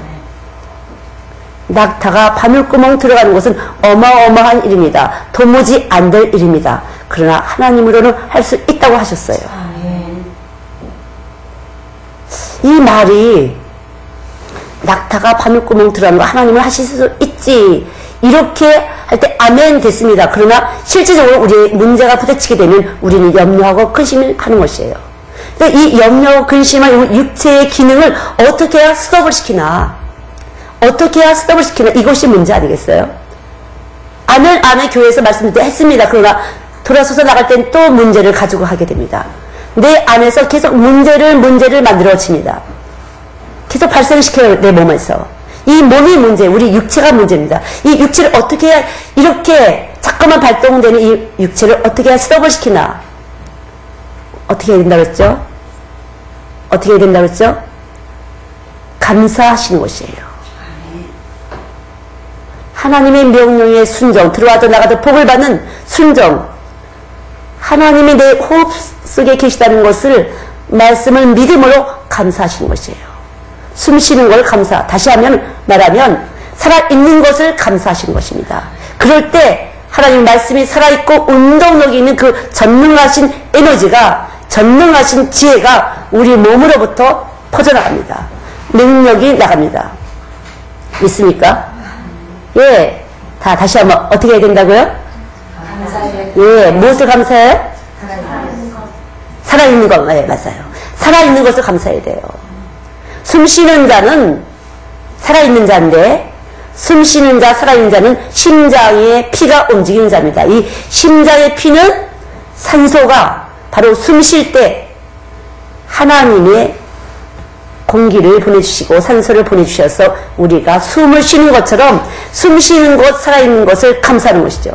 낙타가 바늘구멍 들어가는 것은 어마어마한 일입니다. 도무지 안 될 일입니다. 그러나 하나님으로는 할 수 있다고 하셨어요. 이 말이 낙타가 바늘구멍 들어가는 거 하나님을 하실 수 있지. 이렇게 할 때 아멘 됐습니다. 그러나 실질적으로 우리의 문제가 부딪히게 되면 우리는 염려하고 근심을 하는 것이에요. 이 염려하고 근심한 육체의 기능을 어떻게 해야 스톱을 시키나. 이것이 문제 아니겠어요? 안에 교회에서 말씀했습니다. 그러나 돌아서서 나갈 땐 또 문제를 가지고 하게 됩니다. 내 안에서 계속 문제를 만들어집니다. 계속 발생시켜요. 내 몸에서. 이 몸이 문제, 우리 육체가 문제입니다. 이 육체를 어떻게 해야 이렇게 자꾸만 발동되는 이 육체를 어떻게 해야 스톱을 시키나. 어떻게 해야 된다고 했죠? 감사하시는 것이에요. 하나님의 명령에 순종, 들어와도 나가도 복을 받는 순종. 하나님이 내 호흡 속에 계시다는 것을 말씀을 믿음으로 감사하시는 것이에요. 숨 쉬는 걸 다시 말하면 살아있는 것을 감사하시는 것입니다. 그럴 때 하나님 말씀이 살아있고 운동력이 있는 그 전능하신 에너지가 전능하신 지혜가 우리 몸으로부터 퍼져나갑니다. 능력이 나갑니다. 믿습니까? 예. 다시 한번 어떻게 해야 된다고요? 예. 무엇을 감사해요? 살아있는 것. 네, 맞아요. 살아있는 것을 감사해야 돼요. 숨 쉬는 자는 살아있는 자인데, 숨 쉬는 자, 살아있는 자는 심장의 피가 움직이는 자입니다. 이 심장의 피는 산소가 바로 숨 쉴 때 하나님의 공기를 보내주시고 산소를 보내주셔서 우리가 숨을 쉬는 것처럼 숨 쉬는 것, 살아있는 것을 감사하는 것이죠.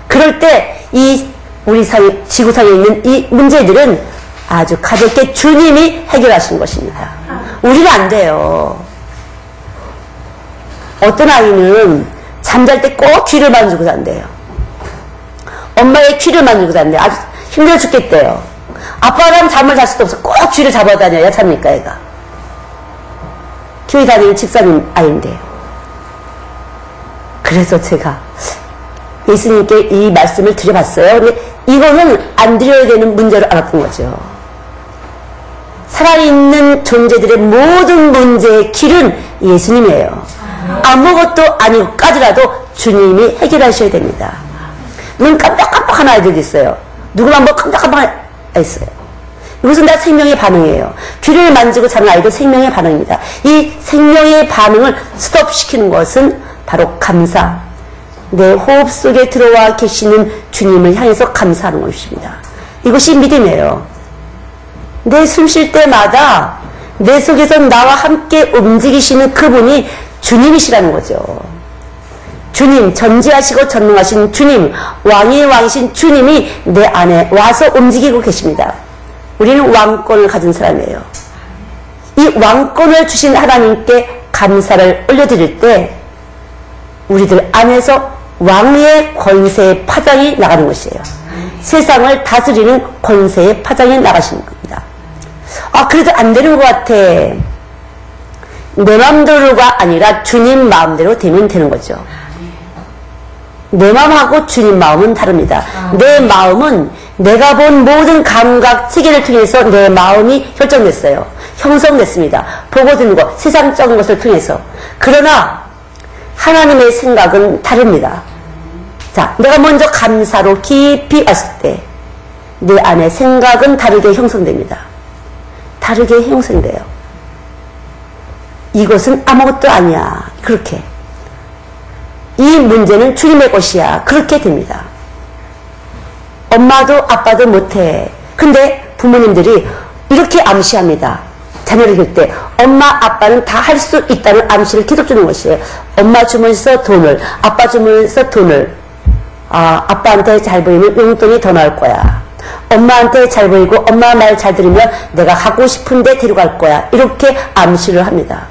그럴 때 이 우리 지구상에 있는 이 문제들은 아주 가볍게 주님이 해결하시는 것입니다. 우리는 안 돼요. 어떤 아이는 잠잘 때 꼭 귀를 만지고 잔대요. 엄마의 귀를 만지고 잔대요. 아주 힘들어 죽겠대요. 아빠랑 잠을 잘 수도 없어. 꼭 귀를 잡아다녀야 잡니까, 애가. 교회 다니는 집사님 아이인데요. 그래서 제가 예수님께 이 말씀을 드려봤어요. 근데 이거는 안 드려야 되는 문제로 알았던 거죠. 살아있는 존재들의 모든 문제의 길은 예수님이에요. 아무것도 아니고까지라도 주님이 해결하셔야 됩니다. 눈 깜빡깜빡한 아이들도 있어요. 누구만 뭐 깜빡깜빡 있어요. 이것은 다 생명의 반응이에요. 귀를 만지고 자는 아이도 생명의 반응입니다. 이 생명의 반응을 스톱시키는 것은 바로 감사. 내 호흡 속에 들어와 계시는 주님을 향해서 감사하는 것입니다. 이것이 믿음이에요. 내 숨 쉴 때마다 내 속에서 나와 함께 움직이시는 그분이 주님이시라는 거죠. 주님, 전지하시고 전능하신 주님, 왕의 왕이신 주님이 내 안에 와서 움직이고 계십니다. 우리는 왕권을 가진 사람이에요. 이 왕권을 주신 하나님께 감사를 올려드릴 때 우리들 안에서 왕의 권세의 파장이 나가는 것이에요. 세상을 다스리는 권세의 파장이 나가시는 겁니다. 아, 그래도 안 되는 것 같아. 내 마음대로가 아니라 주님 마음대로 되면 되는 거죠. 내 마음하고 주님 마음은 다릅니다. 내 마음은 내가 본 모든 감각 체계를 통해서 내 마음이 결정됐어요. 형성됐습니다. 보고 듣는 것, 세상적인 것을 통해서. 그러나 하나님의 생각은 다릅니다. 자, 내가 먼저 감사로 깊이 왔을 때 내 안에 생각은 다르게 형성됩니다. 다르게 형성돼요. 이것은 아무것도 아니야. 그렇게. 이 문제는 주님의 것이야. 그렇게 됩니다. 엄마도 아빠도 못해. 근데 부모님들이 이렇게 암시합니다. 자녀를 키울 때 엄마 아빠는 다 할 수 있다는 암시를 계속 주는 것이에요. 엄마 주머니에서 돈을, 아빠 주머니에서 돈을. 아빠한테 잘 보이면 용돈이 더 나올 거야. 엄마한테 잘 보이고 엄마 말 잘 들으면 내가 가고 싶은데 데려갈 거야. 이렇게 암시를 합니다.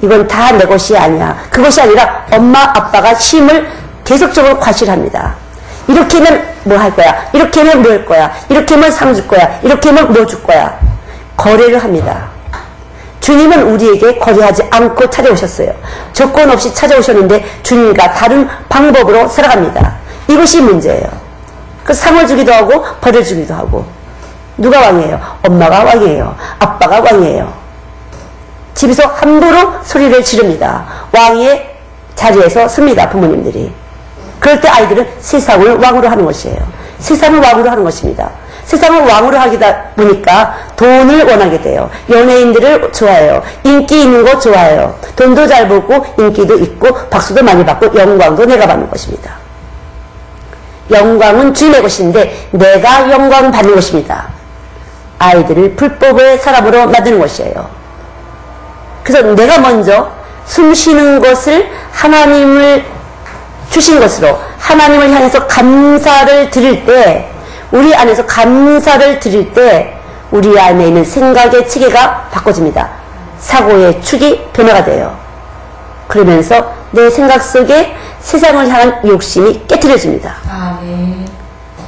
이건 다 내 것이 아니야. 그것이 아니라 엄마 아빠가 힘을 계속적으로 과실합니다. 이렇게 하면 뭐 할 거야. 이렇게 하면 뭐 할 거야. 이렇게 하면 상 줄 거야. 이렇게 하면 뭐 줄 거야. 거래를 합니다. 주님은 우리에게 거래하지 않고 찾아오셨어요. 조건 없이 찾아오셨는데 주님과 다른 방법으로 살아갑니다. 이것이 문제예요. 그 상을 주기도 하고 벌을 주기도 하고. 누가 왕이에요? 엄마가 왕이에요. 아빠가 왕이에요. 집에서 함부로 소리를 지릅니다. 왕의 자리에서 섭니다. 부모님들이. 그럴 때 아이들은 세상을 왕으로 하는 것이에요. 세상을 왕으로 하는 것입니다. 세상을 왕으로 하다 보니까 돈을 원하게 돼요. 연예인들을 좋아해요. 인기 있는 거 좋아해요. 돈도 잘 벌고 인기도 있고 박수도 많이 받고 영광도 내가 받는 것입니다. 영광은 주님의 것인데 내가 영광 받는 것입니다. 아이들을 불법의 사람으로 만드는 것이에요. 그래서 내가 먼저 숨 쉬는 것을 하나님을 주신 것으로 하나님을 향해서 감사를 드릴 때 우리 안에서 감사를 드릴 때 우리 안에 있는 생각의 체계가 바꿔집니다. 사고의 축이 변화가 돼요. 그러면서 내 생각 속에 세상을 향한 욕심이 깨트려집니다. 네.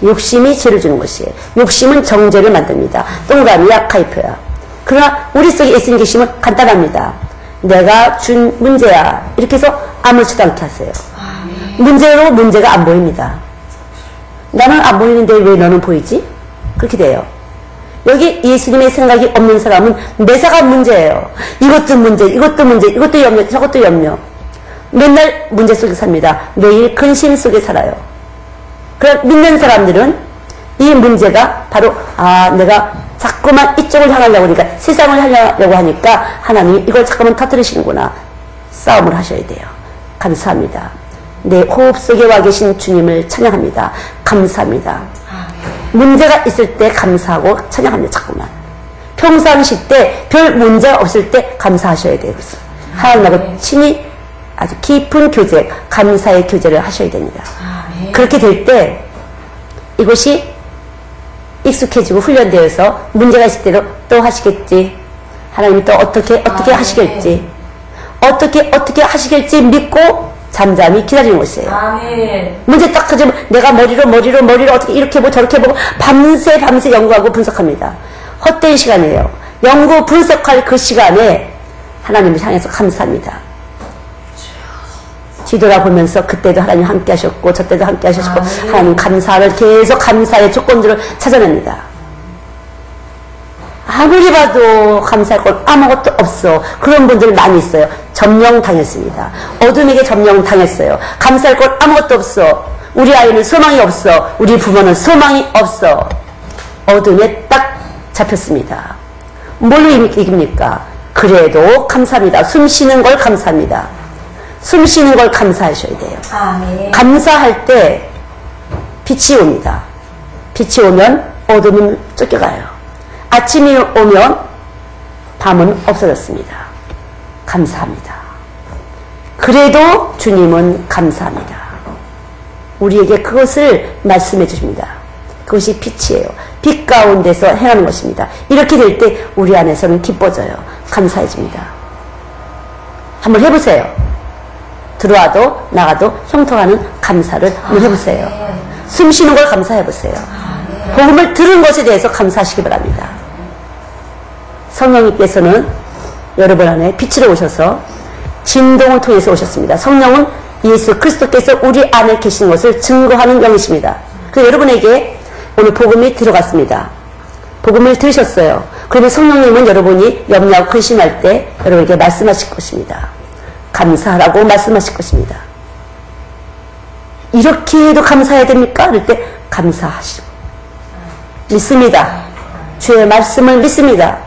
욕심이 죄를 주는 것이에요. 욕심은 정죄를 만듭니다. 동그라미야 카이표야. 그러나 우리 속에 예수님 계시면 간단합니다. 내가 준 문제야. 이렇게 해서 아무렇지도 않게 하세요. 문제로 문제가 안 보입니다. 나는 안 보이는데 왜 너는 보이지? 그렇게 돼요. 여기 예수님의 생각이 없는 사람은 매사가 문제예요. 이것도 문제, 이것도 문제, 이것도 염려, 저것도 염려. 맨날 문제 속에 삽니다. 매일 근심 속에 살아요. 그럼 믿는 사람들은 이 문제가 바로 내가 자꾸만 이쪽을 향하려고 하니까, 세상을 향하려고 하니까 하나님이 이걸 자꾸만 터뜨리시는구나. 싸움을 하셔야 돼요. 감사합니다. 내 호흡 속에 와 계신 주님을 찬양합니다. 감사합니다. 문제가 있을 때 감사하고 찬양합니다. 자꾸만. 평상시 때 별 문제가 없을 때 감사하셔야 돼요. 하나님하고 친히 아주 깊은 교제, 감사의 교제를 하셔야 됩니다. 그렇게 될 때 이것이 익숙해지고 훈련되어서 문제가 있을 때도 또 하시겠지. 하나님이 또 어떻게 하시겠지. 어떻게 하시겠지 믿고 잠잠히 기다리는 것이에요. 문제 딱 터지면 내가 머리로 어떻게 이렇게 보고 저렇게 보고 밤새 연구하고 분석합니다. 헛된 시간이에요. 연구 분석할 그 시간에 하나님을 향해서 감사합니다. 뒤돌아보면서 그때도 하나님 함께 하셨고 저때도 함께 하셨고 하나님 감사를 계속 감사의 조건들을 찾아냅니다. 아무리 봐도 감사할 건 아무것도 없어. 그런 분들 많이 있어요. 점령당했습니다. 어둠에게 점령당했어요. 감사할 건 아무것도 없어. 우리 아이는 소망이 없어. 우리 부모는 소망이 없어. 어둠에 딱 잡혔습니다. 뭘로 이깁니까? 그래도 감사합니다. 숨 쉬는 걸 감사합니다. 숨 쉬는 걸 감사하셔야 돼요. 감사할 때 빛이 옵니다. 빛이 오면 어둠은 쫓겨가요. 아침이 오면 밤은 없어졌습니다. 감사합니다. 그래도 주님은 감사합니다. 우리에게 그것을 말씀해 주십니다. 그것이 빛이에요. 빛 가운데서 행하는 것입니다. 이렇게 될 때 우리 안에서는 기뻐져요. 감사해집니다. 한번 해보세요. 들어와도 나가도 형통하는 감사를 한번 해보세요. 숨 쉬는 걸 감사해보세요. 복음을 들은 것에 대해서 감사하시기 바랍니다. 성령님께서는 여러분 안에 빛으로 오셔서 진동을 통해서 오셨습니다. 성령은 예수 그리스도께서 우리 안에 계신 것을 증거하는 영이십니다. 그래서 여러분에게 오늘 복음이 들어갔습니다. 복음을 들으셨어요. 그러면 성령님은 여러분이 염려하고 근심할 때 여러분에게 말씀하실 것입니다. 감사하라고 말씀하실 것입니다. 이렇게 해도 감사해야 됩니까? 그럴 때 감사하시고 믿습니다. 주의 말씀을 믿습니다.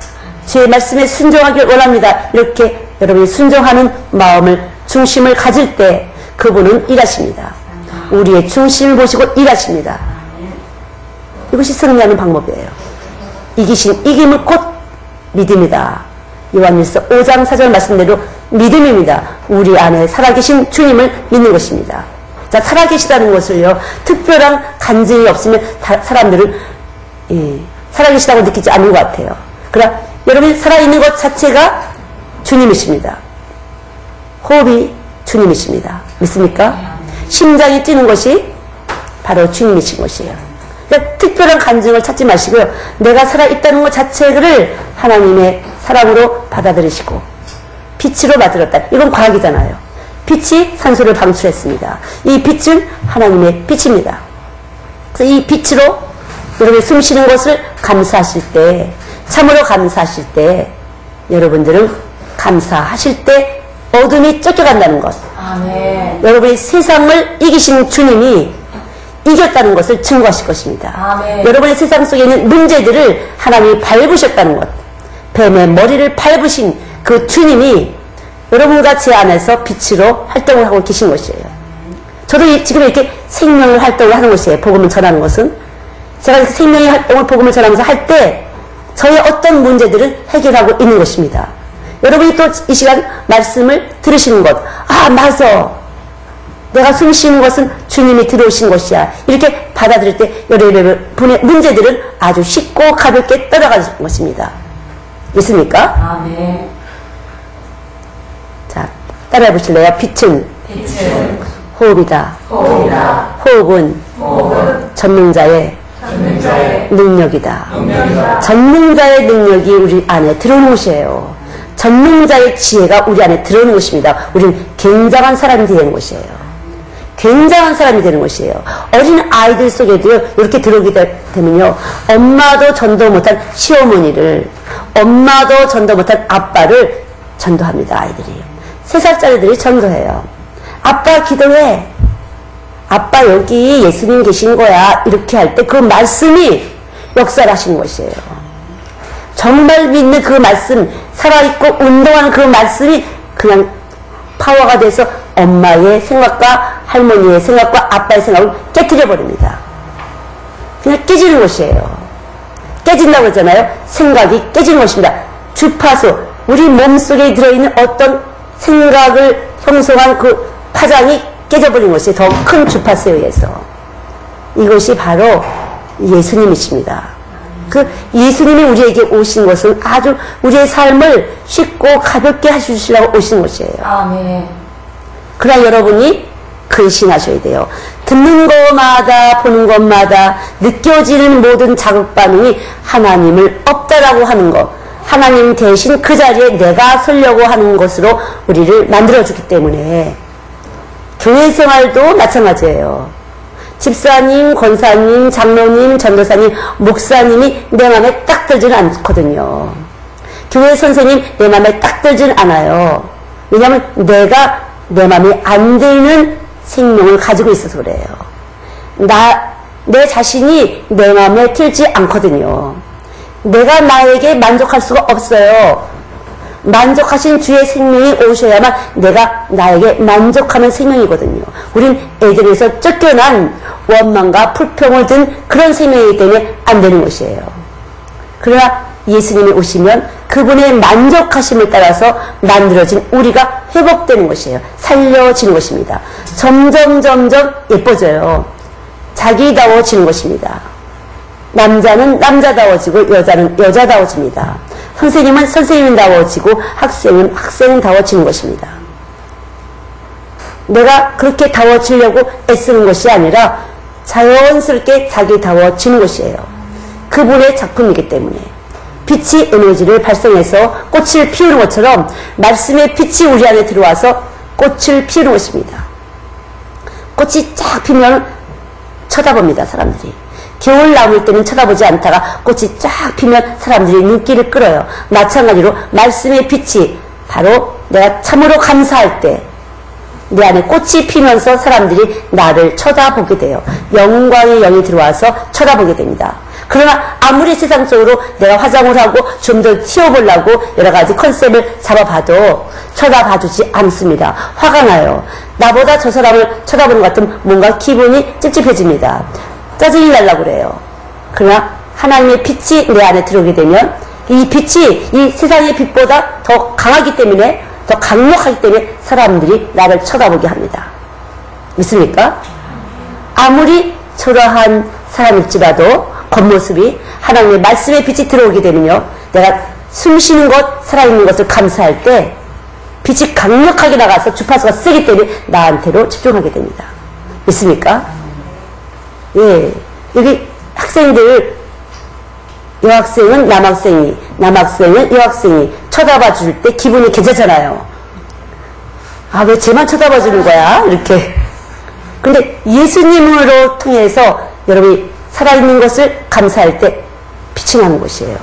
주의 말씀에 순종하길 원합니다. 이렇게 여러분이 순종하는 마음을 중심을 가질 때 그분은 일하십니다. 우리의 중심을 보시고 일하십니다. 이것이 승리하는 방법이에요. 이김은 곧 믿음이다. 요한일서 5장 4절 말씀대로 믿음입니다. 우리 안에 살아계신 주님을 믿는 것입니다. 자, 살아계시다는 것을요, 특별한 간증이 없으면 사람들은 살아계시다고 느끼지 않는 것 같아요. 그러나 여러분이 살아있는 것 자체가 주님이십니다. 호흡이 주님이십니다. 믿습니까? 심장이 뛰는 것이 바로 주님이신 것이에요. 그러니까 특별한 간증을 찾지 마시고요. 내가 살아있다는 것 자체를 하나님의 사랑으로 받아들이시고 빛으로 만들었다. 이건 과학이잖아요. 빛이 산소를 방출했습니다. 이 빛은 하나님의 빛입니다. 그래서 이 빛으로 여러분이 숨 쉬는 것을 감사하실 때, 참으로 감사하실 때 여러분들은 감사하실 때 어둠이 쫓겨간다는 것. 아멘. 여러분이 세상을 이기신 주님이 이겼다는 것을 증거하실 것입니다. 아멘. 여러분의 세상 속에 있는 문제들을 하나님이 밟으셨다는 것. 뱀의 머리를 밟으신 그 주님이 여러분과 제 안에서 빛으로 활동을 하고 계신 것이에요. 저도 지금 이렇게 생명의 활동을 하는 것이에요. 복음을 전하는 것은. 제가 이렇게 생명의 활동을 복음을 전하면서 할 때 저의 어떤 문제들을 해결하고 있는 것입니다. 여러분이 또 이 시간 말씀을 들으시는 것. 아, 맞아. 내가 숨 쉬는 것은 주님이 들어오신 것이야. 이렇게 받아들일 때 여러분의 문제들은 아주 쉽고 가볍게 떠나가는 것입니다. 믿습니까? 아멘. 자, 따라해 보실래요? 빛은 호흡이다. 호흡은 전능자의 능력이다. 전능자의 능력이 우리 안에 들어오는 것이에요. 전능자의 지혜가 우리 안에 들어오는 것입니다. 우리는 굉장한 사람이 되는 것이에요. 굉장한 사람이 되는 것이에요. 어린 아이들 속에도 이렇게 들어오게 되면요. 엄마도 전도 못한 시어머니를, 엄마도 전도 못한 아빠를 전도합니다. 아이들이. 3살짜리들이 전도해요. 아빠 기도해. 아빠 여기 예수님 계신 거야. 이렇게 할 때 그 말씀이 역사를 하신 것이에요. 정말 믿는 그 말씀, 살아있고 운동하는 그 말씀이 그냥 파워가 돼서 엄마의 생각과 할머니의 생각과 아빠의 생각을 깨뜨려 버립니다. 그냥 깨지는 것이에요. 깨진다고 그러잖아요. 생각이 깨지는 것입니다. 주파수, 우리 몸속에 들어있는 어떤 생각을 형성한 그 파장이 깨져버린 것이 더 큰 주파수에 의해서. 이것이 바로 예수님이십니다. 그 예수님이 우리에게 오신 것은 아주 우리의 삶을 쉽고 가볍게 해주시려고 오신 것이에요. 아멘. 그러나 여러분이 근신하셔야 돼요. 듣는 것마다 보는 것마다 느껴지는 모든 자극 반응이 하나님을 없다라고 하는 것, 하나님 대신 그 자리에 내가 서려고 하는 것으로 우리를 만들어주기 때문에 교회 생활도 마찬가지예요. 집사님, 권사님, 장로님, 전도사님, 목사님이 내 마음에 딱 들지는 않거든요. 교회 선생님 내 마음에 딱 들지는 않아요. 왜냐하면 내가 내 마음에 안 드는 생명을 가지고 있어서 그래요. 내 자신이 내 마음에 들지 않거든요. 내가 나에게 만족할 수가 없어요. 만족하신 주의 생명이 오셔야만 내가 나에게 만족하는 생명이거든요. 우린 에덴에서 쫓겨난 원망과 불평을 든 그런 생명이기 때문에 안 되는 것이에요. 그러나 예수님이 오시면 그분의 만족하심을 따라서 만들어진 우리가 회복되는 것이에요. 살려지는 것입니다. 점점 예뻐져요. 자기다워지는 것입니다. 남자는 남자다워지고 여자는 여자다워집니다. 선생님은 선생님다워지고 학생은 학생다워지는 것입니다. 내가 그렇게 다워지려고 애쓰는 것이 아니라 자연스럽게 자기다워지는 것이에요. 그분의 작품이기 때문에. 빛이 에너지를 발생해서 꽃을 피우는 것처럼 말씀의 빛이 우리 안에 들어와서 꽃을 피우는 것입니다. 꽃이 쫙 피면 쳐다봅니다. 사람들이. 겨울 나물 때는 쳐다보지 않다가 꽃이 쫙 피면 사람들이 눈길을 끌어요. 마찬가지로 말씀의 빛이 바로 내가 참으로 감사할 때 내 안에 꽃이 피면서 사람들이 나를 쳐다보게 돼요. 영광의 영이 들어와서 쳐다보게 됩니다. 그러나 아무리 세상 속으로 내가 화장을 하고 좀 더 튀어보려고 여러 가지 컨셉을 잡아봐도 쳐다봐주지 않습니다. 화가 나요. 나보다 저 사람을 쳐다보는 것 같으면 뭔가 기분이 찝찝해집니다. 짜증이 나려고 그래요. 그러나 하나님의 빛이 내 안에 들어오게 되면 이 빛이 이 세상의 빛보다 더 강하기 때문에, 더 강력하기 때문에 사람들이 나를 쳐다보게 합니다. 믿습니까? 아무리 초라한 사람일지라도 겉모습이 하나님의 말씀의 빛이 들어오게 되면요, 내가 숨쉬는 것, 살아있는 것을 감사할 때 빛이 강력하게 나가서 주파수가 세기 때문에 나한테로 집중하게 됩니다. 믿습니까? 예, 여기 학생들, 여학생은 남학생이, 남학생은 여학생이 쳐다봐 줄 때 기분이 괜찮잖아요. 아, 왜 쟤만 쳐다봐 주는 거야? 이렇게. 근데 예수님으로 통해서 여러분이 살아있는 것을 감사할 때 빛이 나는 것이에요.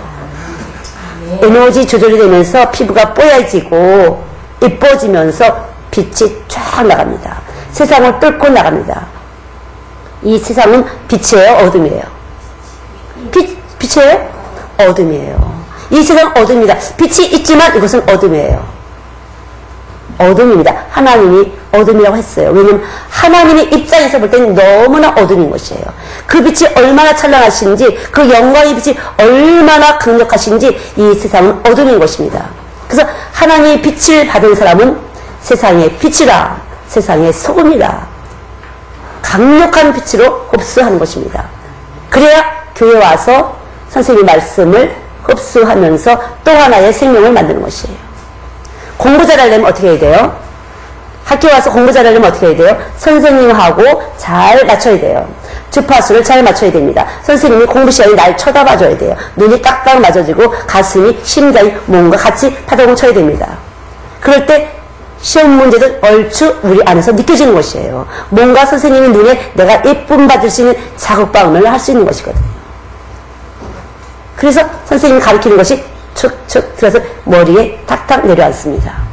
에너지 조절이 되면서 피부가 뽀얘지고 예뻐지면서 빛이 쫙 나갑니다. 세상을 뚫고 나갑니다. 이 세상은 빛이에요? 어둠이에요? 빛이에요? 어둠이에요. 이 세상은 어둠입니다. 빛이 있지만 이것은 어둠이에요. 어둠입니다. 하나님이 어둠이라고 했어요. 왜냐하면 하나님의 입장에서 볼 때는 너무나 어둠인 것이에요. 그 빛이 얼마나 찬란하신지, 그 영광의 빛이 얼마나 강력하신지 이 세상은 어둠인 것입니다. 그래서 하나님의 빛을 받은 사람은 세상의 빛이라, 세상의 소금이라, 강력한 빛으로 흡수하는 것입니다. 그래야 교회 와서 선생님 말씀을 흡수하면서 또 하나의 생명을 만드는 것이에요. 공부 잘하려면 어떻게 해야 돼요? 학교 와서 공부 잘하려면 어떻게 해야 돼요? 선생님하고 잘 맞춰야 돼요. 주파수를 잘 맞춰야 됩니다. 선생님이 공부 시간에 날 쳐다봐줘야 돼요. 눈이 딱딱 맞아지고 가슴이, 심장이 뭔가 같이 파동을 쳐야 됩니다. 그럴 때 시험 문제도 얼추 우리 안에서 느껴지는 것이에요. 뭔가 선생님의 눈에 내가 예쁨 받을 수 있는 작업방을 할 수 있는 것이거든요. 그래서 선생님이 가르치는 것이 툭툭 들어서 머리에 탁탁 내려앉습니다.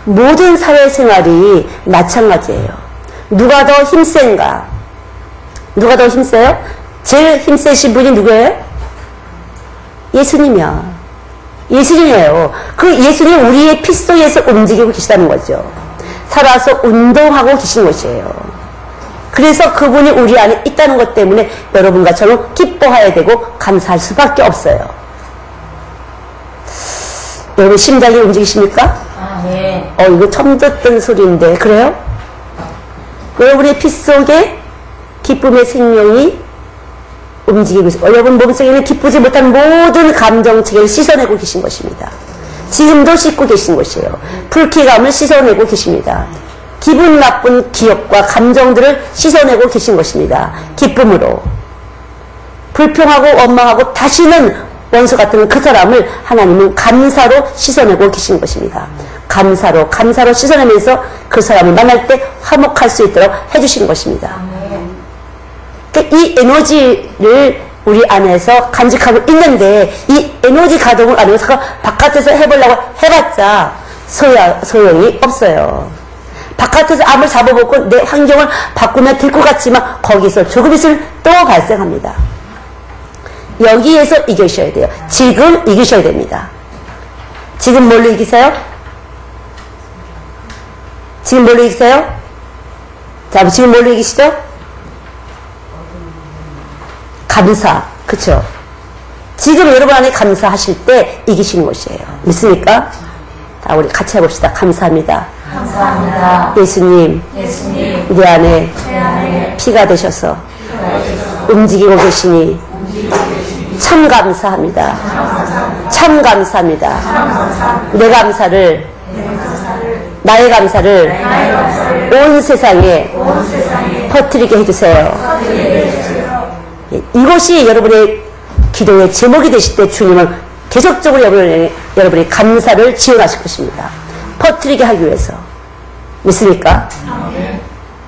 모든 사회생활이 마찬가지예요. 누가 더 힘센가? 누가 더 힘세요? 제일 힘세신 분이 누구예요? 예수님이야. 예수님이에요. 그 예수님 우리의 피 속에서 움직이고 계시다는 거죠. 살아서 운동하고 계신 것이에요. 그래서 그분이 우리 안에 있다는 것 때문에 여러분과 저는 기뻐해야 되고 감사할 수밖에 없어요. 여러분 심장이 움직이십니까? 네. 이거 처음 듣던 소리인데 그래요? 여러분의 피 속에 기쁨의 생명이 움직이고 있어요. 여러분 몸속에 있는 기쁘지 못한 모든 감정체계를 씻어내고 계신 것입니다. 지금도 씻고 계신 것이에요. 불쾌감을 씻어내고 계십니다. 기분 나쁜 기억과 감정들을 씻어내고 계신 것입니다. 기쁨으로. 불평하고 원망하고 다시는 원수 같은 그 사람을 하나님은 감사로 씻어내고 계신 것입니다. 감사로 씻어내면서 그 사람을 만날 때 화목할 수 있도록 해주신 것입니다. 이 에너지를 우리 안에서 간직하고 있는데 이 에너지 가동을 안 해서 바깥에서 해보려고 해봤자 소용이 없어요. 바깥에서 암을 잡아먹고 내 환경을 바꾸면 될 것 같지만 거기서 조금 있으면 또 발생합니다. 여기에서 이기셔야 돼요. 지금 이기셔야 됩니다. 지금 뭘로 이기세요? 지금 뭘로 이기세요? 자, 지금 뭘로 이기시죠? 감사. 그쵸? 지금 여러분 안에 감사하실 때 이기시는 것이에요. 믿습니까? 자, 우리 같이 해봅시다. 감사합니다. 감사합니다. 예수님, 내 안에 피가 되셔서 움직이고 계시니 참 감사합니다. 참 감사합니다. 내 감사를, 나의 감사를 온 세상에 퍼뜨리게 해주세요. 이것이 여러분의 기도의 제목이 되실 때 주님은 계속적으로 여러분의 감사를 지원하실 것입니다. 퍼뜨리게 하기 위해서. 믿습니까?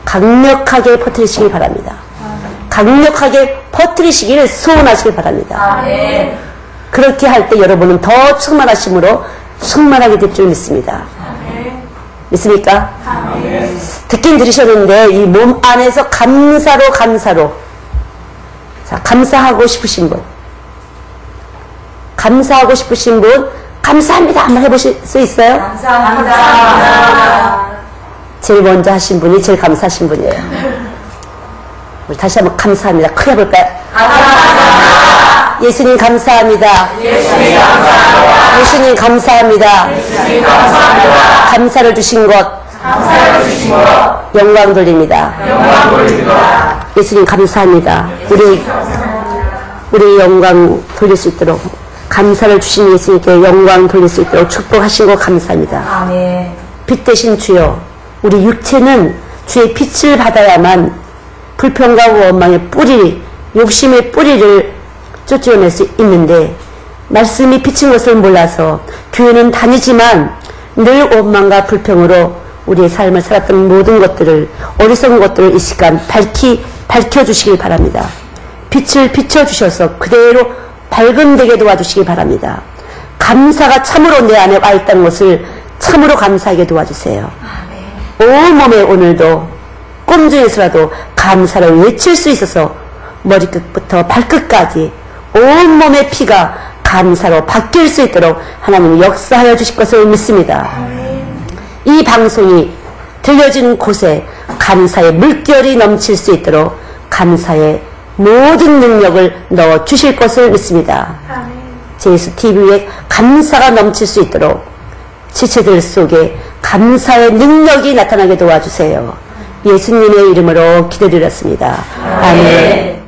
강력하게 퍼뜨리시길 바랍니다. 강력하게 퍼뜨리시기를 소원하시길 바랍니다. 그렇게 할 때 여러분은 더 충만하심으로 충만하게 될 줄 믿습니다. 믿습니까? 듣긴 들으셨는데 이 몸 안에서 감사로 자, 감사하고 싶으신 분, 감사하고 싶으신 분, 감사합니다 한번 해보실 수 있어요? 감사합니다. 제일 먼저 하신 분이 제일 감사하신 분이에요. 우리 다시 한번 감사합니다. 크게 해볼까요? 감사합니다. 예수님 감사합니다. 예수님 감사합니다. 예수님 감사합니다. 예수님 감사합니다. 감사를 주신 것, 영광 돌립니다. 예수님 감사합니다. 우리 영광 돌릴 수 있도록, 감사를 주신 예수님께 영광 돌릴 수 있도록 축복하신 것 감사합니다. 아멘. 빛 대신 주여, 우리 육체는 주의 빛을 받아야만 불평과 원망의 뿌리, 욕심의 뿌리를 쫓아낼 수 있는데 말씀이 비친 것을 몰라서 교회는 다니지만 늘 원망과 불평으로 우리의 삶을 살았던 모든 것들을, 어리석은 것들을 이 시간 밝혀주시길 바랍니다. 빛을 비춰주셔서 그대로 밝은되게 도와주시기 바랍니다. 감사가 참으로 내 안에 와 있다는 것을 참으로 감사하게 도와주세요. 온몸에 오늘도 꿈 중에서라도 감사를 외칠 수 있어서 머리끝부터 발끝까지 온몸의 피가 감사로 바뀔 수 있도록 하나님이 역사하여 주실 것을 믿습니다. 이 방송이 들려진 곳에 감사의 물결이 넘칠 수 있도록 감사의 모든 능력을 넣어 주실 것을 믿습니다. JSTV에 감사가 넘칠 수 있도록 지체들 속에 감사의 능력이 나타나게 도와주세요. 예수님의 이름으로 기도드렸습니다. 아멘.